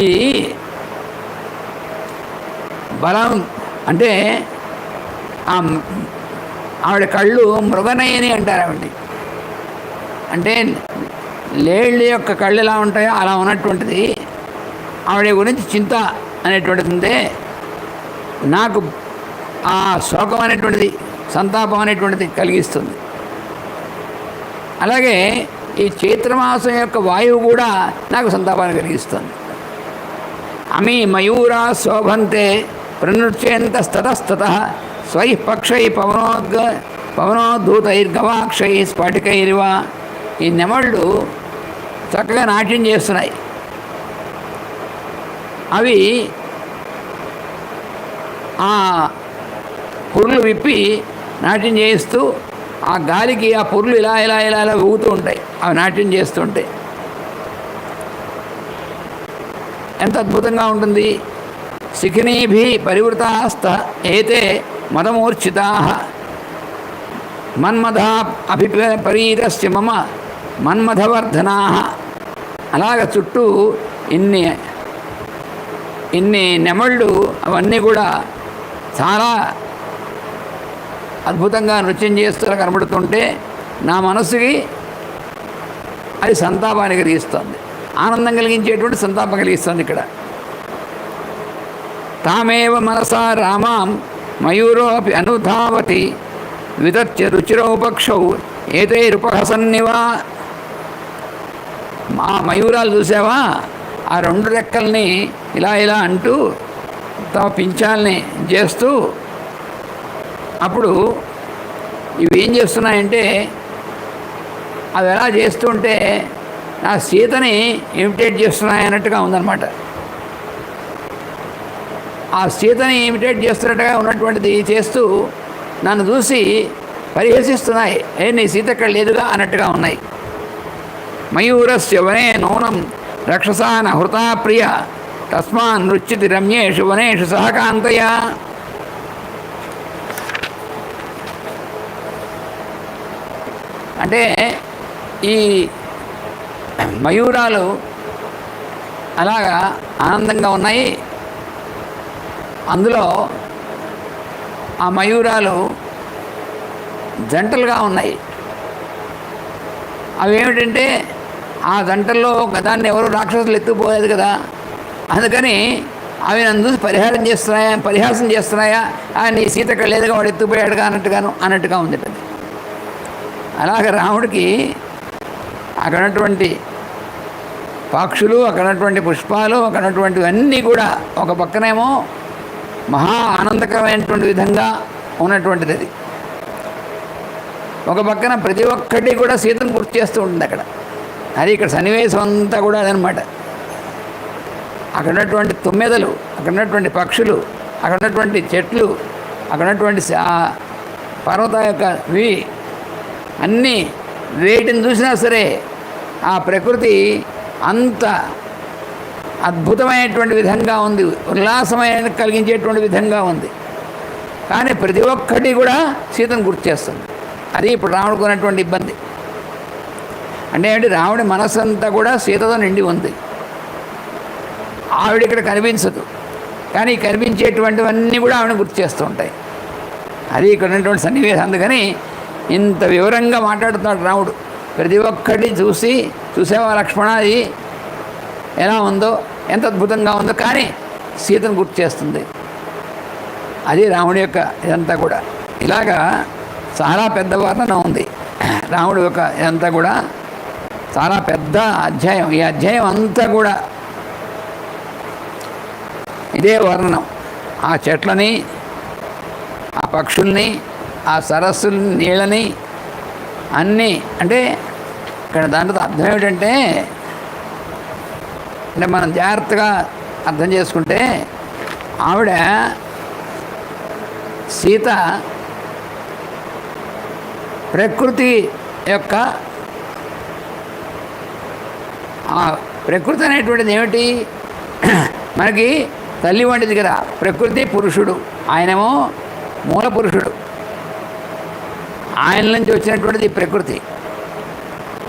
బలం అంటే ఆవిడ కళ్ళు మృగనయని అంటారు. ఆవిడ అంటే లేళ్ళ యొక్క కళ్ళు ఎలా ఉంటాయో అలా ఉన్నటువంటిది. ఆవిడ గురించి చింత అనేటువంటిది ఉందే, నాకు ఆ శోకం అనేటువంటిది, సంతాపం అనేటువంటిది కలిగిస్తుంది. అలాగే ఈ చైత్రమాసం యొక్క వాయువు కూడా నాకు సంతాపాన్ని కలిగిస్తుంది. అమీ మయూరా శోభంతే ప్రనృత్యంతస్తతస్తత స్వై పక్షై పవనోద్ధూతైర్గవాక్షై స్ఫటికైరివ. ఈ నెమళ్ళు చక్కగా నాట్యం చేస్తున్నాయి. అవి ఆ పుర్లు విప్పి నాట్యం చేస్తూ ఆ గాలికి ఆ పుర్లు ఇలా ఇలా ఇలా ఇలా ఊగుతూ ఉంటాయి. అవి నాట్యం చేస్తుంటే ఎంత అద్భుతంగా ఉంటుంది. శిఖినీభి పరివృతాస్త ఏతే మదమూర్ఛితా మన్మథ అభిపరీతస్య మమ మన్మథవర్ధనా. అలాగ చుట్టూ ఇన్ని నెమళ్ళు అవన్నీ కూడా చాలా అద్భుతంగా నృత్యం చేస్తూ కనబడుతుంటే నా మనసుకి అది సంతాపాన్ని కలిగిస్తుంది, ఆనందం కలిగించేటువంటి సంతాపం కలిగిస్తుంది. ఇక్కడ తామేవ మనసా రామాం మయూరోపి అనుధావతి విదత్య రుచిరోపక్షౌ ఏతైరుపహసన్నివా. ఆ మయూరాలు చూసావా, ఆ రెండు రెక్కల్ని ఇలా ఇలా అంటూ తమ పింఛాలని చేస్తూ, అప్పుడు ఇవి ఏం చేస్తున్నాయంటే, అవి ఎలా చేస్తుంటే నా సీతని ఇమిటేట్ చేస్తున్నాయి అన్నట్టుగా ఉందన్నమాట. ఆ సీతని ఇమిటేట్ చేస్తున్నట్టుగా ఉన్నటువంటిది చేస్తూ నన్ను చూసి పరిహసిస్తున్నాయి. నీ సీత ఇక్కడ లేదుగా అన్నట్టుగా ఉన్నాయి. మయూరస్య వనే నూనం రక్షసాన హృతా ప్రియ తస్మాన్ నృత్యతి రమ్యేషు వనేషు సహకాంతయ. అంటే ఈ మయూరాలు అలాగా ఆనందంగా ఉన్నాయి. అందులో ఆ మయూరాలు జంటలుగా ఉన్నాయి. అవి ఏమిటంటే ఆ జంటల్లో గదాన్ని ఎవరు రాక్షసులు ఎత్తుకుపోలేదు కదా, అందుకని అవి నన్ను చూసి పరిహాసం చేస్తున్నాయా, నీ సీత ఇక్కడ లేదుగా వాడు ఎత్తుకుపోయాడుగా అన్నట్టుగా ఉంది. అలాగే రాముడికి అక్కడ ఉన్నటువంటి పక్షులు, అక్కడ ఉన్నటువంటి పుష్పాలు, అక్కడ ఉన్నటువంటివన్నీ కూడా ఒక పక్కనేమో మహా ఆనందకరమైనటువంటి విధంగా ఉన్నటువంటిది. అది ఒక పక్కన ప్రతి ఒక్కటి కూడా సీతను గుర్తు చేస్తూ ఉంటుంది అక్కడ. అది ఇక్కడ సన్నివేశం అంతా కూడా అదనమాట. అక్కడ ఉన్నటువంటి తుమ్మెదలు, అక్కడ ఉన్నటువంటి పక్షులు, అక్కడ ఉన్నటువంటి చెట్లు, అక్కడ ఉన్నటువంటి పర్వత యొక్క అన్నీ వేటిని చూసినా సరే ఆ ప్రకృతి అంత అద్భుతమైనటువంటి విధంగా ఉంది, ఉల్లాసమైన కలిగించేటువంటి విధంగా ఉంది. కానీ ప్రతి ఒక్కటి కూడా సీతను గుర్తు చేస్తుంది. అది ఇప్పుడు రాముడికి ఉన్నటువంటి ఇబ్బంది. అంటే ఏంటి, రాముడి మనస్సు అంతా కూడా సీతతో నిండి ఉంది. ఆవిడ ఇక్కడ కనిపించదు, కానీ కనిపించేటువంటివన్నీ కూడా ఆవిడని గుర్తు చేస్తూ ఉంటాయి. అది ఇక్కడ ఉన్నటువంటి సన్నివేశం. అందుకని ఇంత వివరంగా మాట్లాడుతున్నాడు రాముడు. ప్రతి ఒక్కటి చూసేవా లక్ష్మణ, అది ఎలా ఉందో, ఎంత అద్భుతంగా ఉందో, కానీ సీతను గుర్తు చేస్తుంది. అది రాముడి యొక్క ఇదంతా కూడా. ఇలాగా చాలా పెద్ద వర్ణన ఉంది రాముడి యొక్క ఇదంతా కూడా. చాలా పెద్ద అధ్యాయం. ఈ అధ్యాయం అంతా కూడా ఇదే వర్ణనం. ఆ చెట్లని, ఆ పక్షుల్ని, ఆ సరస్సుల్ని, నీళ్ళని అన్నీ. అంటే ఇక్కడ దాంట్లో అర్థం ఏమిటంటే, మనం జాగ్రత్తగా అర్థం చేసుకుంటే ఆవిడ సీత ప్రకృతి యొక్క ప్రకృతి అనేటువంటిది ఏమిటి, మనకి తల్లి వంటిది కదా. ప్రకృతి పురుషుడు, ఆయనేమో మూల పురుషుడు, ఆయన నుంచి వచ్చినటువంటిది ప్రకృతి.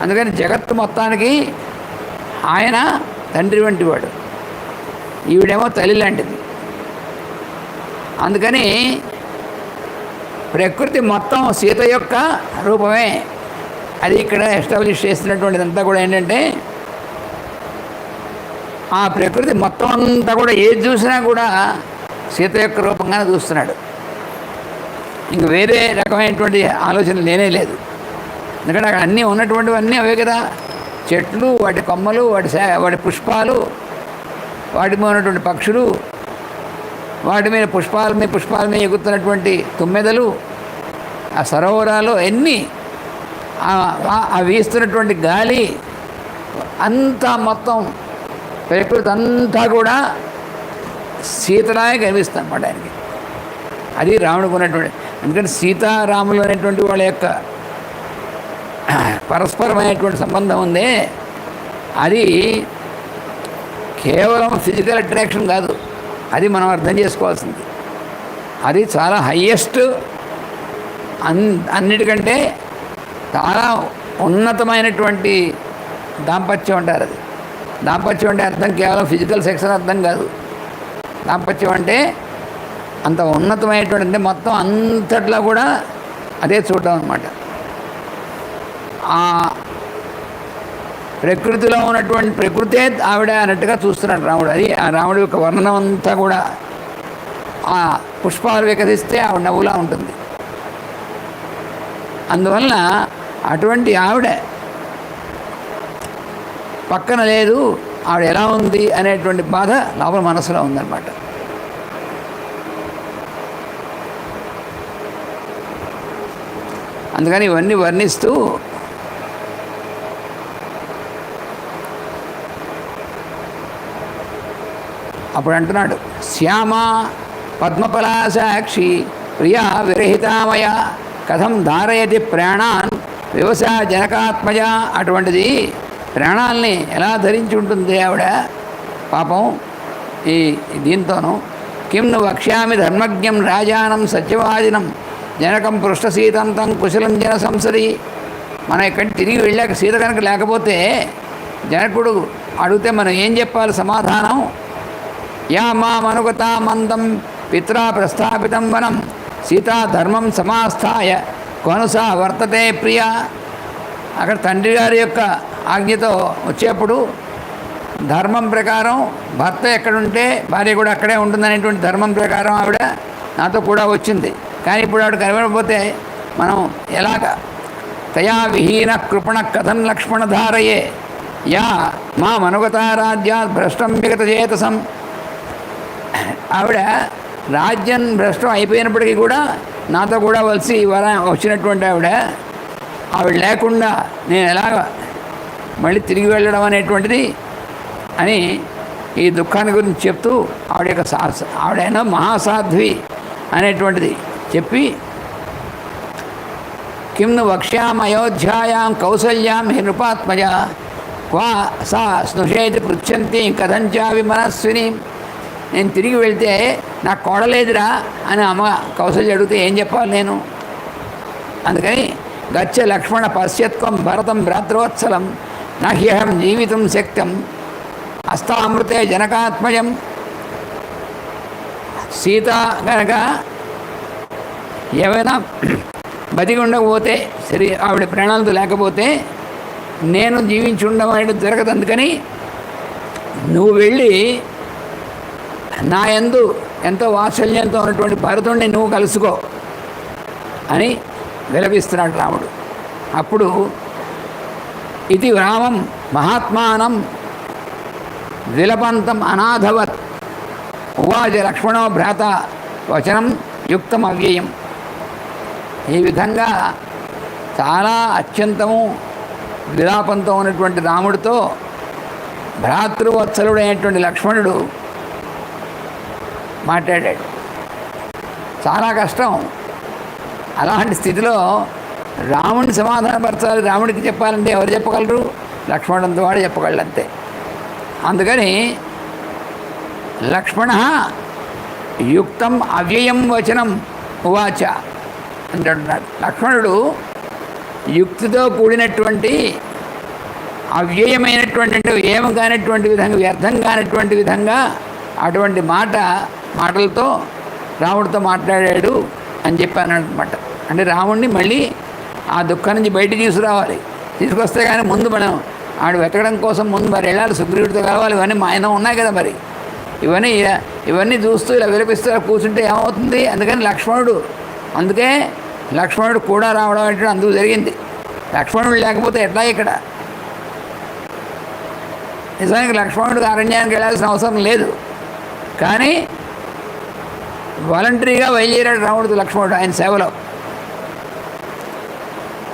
అందుకని జగత్తు మొత్తానికి ఆయన తండ్రి వంటి వాడు, ఈవిడేమో తల్లి లాంటిది. అందుకని ప్రకృతి మొత్తం సీత యొక్క రూపమే. అది ఇక్కడ ఎస్టాబ్లిష్ చేస్తున్నటువంటిదంతా కూడా ఏంటంటే, ఆ ప్రకృతి మొత్తం అంతా కూడా ఏది చూసినా కూడా సీత యొక్క రూపంగానే చూస్తున్నాడు. ఇంక వేరే రకమైనటువంటి ఆలోచన లేనే లేదు. ఎందుకంటే అక్కడ అన్నీ ఉన్నటువంటివన్నీ అవే కదా. చెట్లు, వాటి కొమ్మలు, వాటి పుష్పాలు, వాటి మీద ఉన్నటువంటి పక్షులు, వాటి మీద పుష్పాల మీద ఎగుతున్నటువంటి తుమ్మెదలు, ఆ సరోవరాలు ఎన్ని, ఆ వీస్తున్నటువంటి గాలి అంతా, మొత్తం ప్రకృతి అంతా కూడా సీతలాగే కనిపిస్తుంది అన్నమాట ఆయనకి. అది రాముడికి ఉన్నటువంటి. ఎందుకంటే సీతారాములు అనేటువంటి వాళ్ళ యొక్క పరస్పరమైనటువంటి సంబంధం ఉందే, అది కేవలం ఫిజికల్ అట్రాక్షన్ కాదు. అది మనం అర్థం చేసుకోవాల్సింది. అది చాలా హయ్యెస్ట్, అన్నిటికంటే చాలా ఉన్నతమైనటువంటి దాంపత్యం అంటారు. అది దాంపత్యం అంటే అర్థం కేవలం ఫిజికల్ సెక్స్ అని అర్థం కాదు. దాంపత్యం అంటే అంత ఉన్నతమైనటువంటి, అంటే మొత్తం అంతట్లో కూడా అదే చూడటం అన్నమాట. ఆ ప్రకృతిలో ఉన్నటువంటి ప్రకృతే ఆవిడ అన్నట్టుగా చూస్తున్నాడు రాముడు. అది ఆ రాముడి యొక్క వర్ణనం అంతా కూడా ఆ పుష్పాలు వికసిస్తే ఆవిడ నవ్వులా ఉంటుంది. అందువలన అటువంటి ఆవిడ పక్కన లేదు, ఆవిడ ఎలా ఉంది అనేటువంటి బాధ లోపల మనసులో ఉందన్నమాట. అందుకని ఇవన్నీ వర్ణిస్తూ అప్పుడు అంటున్నాడు, శ్యామ పద్మఫలాసాక్షి ప్రియా విరహితామయ కథం ధారయతి ప్రాణాన్ వ్యవసా జనకాత్మజ. అటువంటిది ప్రాణాలని ఎలా ధరించి ఉంటుంది ఆవిడ పాపం. ఈ దీంతోనూ కిం ను వక్ష్యామి ధర్మజ్ఞం రాజానం సత్యవాదినం జనకం పృష్ఠసీతంతం కుశలం జన సంసరి. మనం ఇక్కడ తిరిగి వెళ్ళాక సీత కనుక లేకపోతే జనకుడు అడిగితే మనం ఏం చెప్పాలి సమాధానం? యా మా మనుగతా మందం పిత్రా ప్రస్థాపితం వనం సీతా ధర్మం సమాస్థాయ కొనసా వర్తతే ప్రియ. అక్కడ తండ్రి గారి యొక్క ఆజ్ఞతో వచ్చేప్పుడు ధర్మం ప్రకారం భర్త ఎక్కడుంటే భార్య కూడా అక్కడే ఉంటుందనేటువంటి ధర్మం ప్రకారం ఆవిడ నాతో కూడా వచ్చింది. కానీ ఇప్పుడు ఆవిడ కనబడకపోతే మనం ఎలాగ? తయా విహీన కృపణ కథం లక్ష్మణ ధారయే యా మా మనుగతారాజ్యాత్ భ్రష్టం విగత చేతసం. ఆవిడ రాజ్యం భ్రష్టం అయిపోయినప్పటికీ కూడా నాతో కూడా వచ్చినటువంటి ఆవిడ లేకుండా నేను ఎలాగ మళ్ళీ తిరిగి వెళ్ళడం అనేటువంటిది అని ఈ దుఃఖాన్ని గురించి చెప్తూ ఆవిడ యొక్క ఆవిడైనా మహాసాధ్వి అనేటువంటిది చెప్పి, కిమ్ను వక్ష్యాం అయోధ్యాయాం కౌసల్యాం హి నృపాత్మజ క్వా సా స్నుషేతి పృచ్చంతి కథంచావి మనస్విని. నేను తిరిగి వెళ్తే నాకు కోడలేదురా అని అమ్మ కౌసల్య అడిగితే ఏం చెప్పాలి నేను? అందుకని గచ్చ లక్ష్మణ పశ్యత్వం భరతం భ్రాతృవత్సలం నహ్యహం జీవితం శక్తం అస్తామృతే జనకాత్మజం. సీత కనుక ఏమైనా బతికి ఉండకపోతే సరే, ఆవిడ ప్రాణాలతో లేకపోతే నేను జీవించి ఉండడం జరగదు. అందుకని నువ్వు వెళ్ళి నా యందు ఎంతో వాత్సల్యంతో ఉన్నటువంటి భరతుడిని నువ్వు కలుసుకో అని విలపిస్తున్నాడు రాముడు. అప్పుడు ఇది రామం మహాత్మానం విలపంతం అనాథవత్ ఉవాచ లక్ష్మణో భ్రాత వచనం యుక్తం అవ్యయం. ఈ విధంగా చాలా అత్యంతము విలాపంతో ఉన్నటువంటి రాముడితో భ్రాతృవత్సలుడైనటువంటి లక్ష్మణుడు మాట్లాడాడు. చాలా కష్టం. అలాంటి స్థితిలో రాముడిని సమాధానపరచాలి, రాముడికి చెప్పాలంటే ఎవరు చెప్పగలరు? లక్ష్మణుడితో వాడు చెప్పగలరు అంతే. అందుకని లక్ష్మణ యుక్తం అవ్యయం వచనం ఉవాచ అంటున్నాడు. లక్ష్మణుడు యుక్తితో కూడినటువంటి అవ్యయమైనటువంటి అంటే ఏం కానటువంటి విధంగా, వ్యర్థం కానటువంటి విధంగా అటువంటి మాటలతో రాముడితో మాట్లాడాడు అని చెప్పాను అనమాట. అంటే రాముడిని మళ్ళీ ఆ దుఃఖం నుంచి బయటికి తీసుకొస్తే కానీ ముందు మనం ఆడు వెతకడం కోసం ముందు మరి వెళ్ళాలి, సుగ్రీవుడితో కలవాలి. ఇవన్నీ మా ఆయన ఉన్నాయి కదా మరి. ఇవన్నీ చూస్తూ ఇలా విలపిస్తూ కూర్చుంటే ఏమవుతుంది? అందుకని అందుకే లక్ష్మణుడు కూడా రావడం అంటే అందుకు జరిగింది. లక్ష్మణుడు లేకపోతే ఎట్లా ఇక్కడ? నిజానికి లక్ష్మణుడికి అరణ్యానికి వెళ్ళాల్సిన అవసరం లేదు, కానీ వాలంటరీగా బయలుదేరాడు రాముడితో లక్ష్మణుడు ఆయన సేవలో.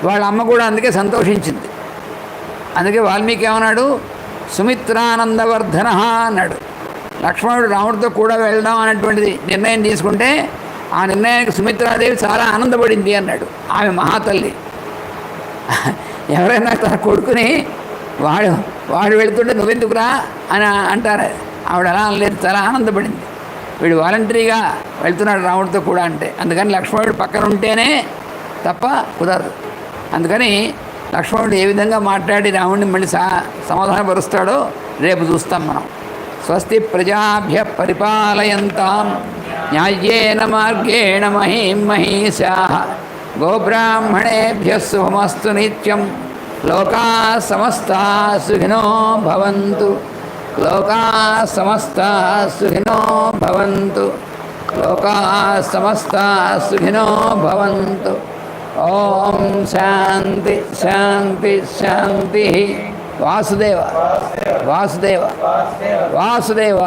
వాళ్ళ అమ్మ కూడా అందుకే సంతోషించింది. అందుకే వాల్మీకి ఏమన్నాడు? సుమిత్రానందవర్ధన అన్నాడు. లక్ష్మణుడు రాముడితో కూడా వెళ్దాం అనేటువంటిది నిర్ణయం తీసుకుంటే ఆ నిర్ణయానికి సుమిత్రాదేవి చాలా ఆనందపడింది అన్నాడు. ఆమె మహాతల్లి. ఎవరైనా తన కొడుకుని వాడు వెళుతుంటే నువ్వెందుకురా అని అంటారు. ఆవిడ అలా అనలేదు, చాలా ఆనందపడింది. వీడు వాలంటరీగా వెళ్తున్నాడు రాముడితో కూడా అంటే. అందుకని లక్ష్మణుడు పక్కన ఉంటేనే తప్ప కుదరదు. అందుకని లక్ష్మణుడు ఏ విధంగా మాట్లాడి రాముడిని మళ్ళీ సమాధానపరుస్తాడో రేపు చూస్తాం మనం. స్వస్తి ప్రజాభ్య పరిపాలయంతాం న్యాయేన మార్గేణ మహీం మహీషాః గోబ్రాహ్మణేభ్యః శుభమస్తు నిత్యం. లోకాః సమస్తాః సుఖినో భవంతు. లోకాః సమస్తాః సుఖినో భవంతు. లోకాః సమస్తాః సుఖినో భవంతు. ఓం శాంతి శాంతి శాంతి. వాసుదేవ వాసుదేవ వాసుదేవ.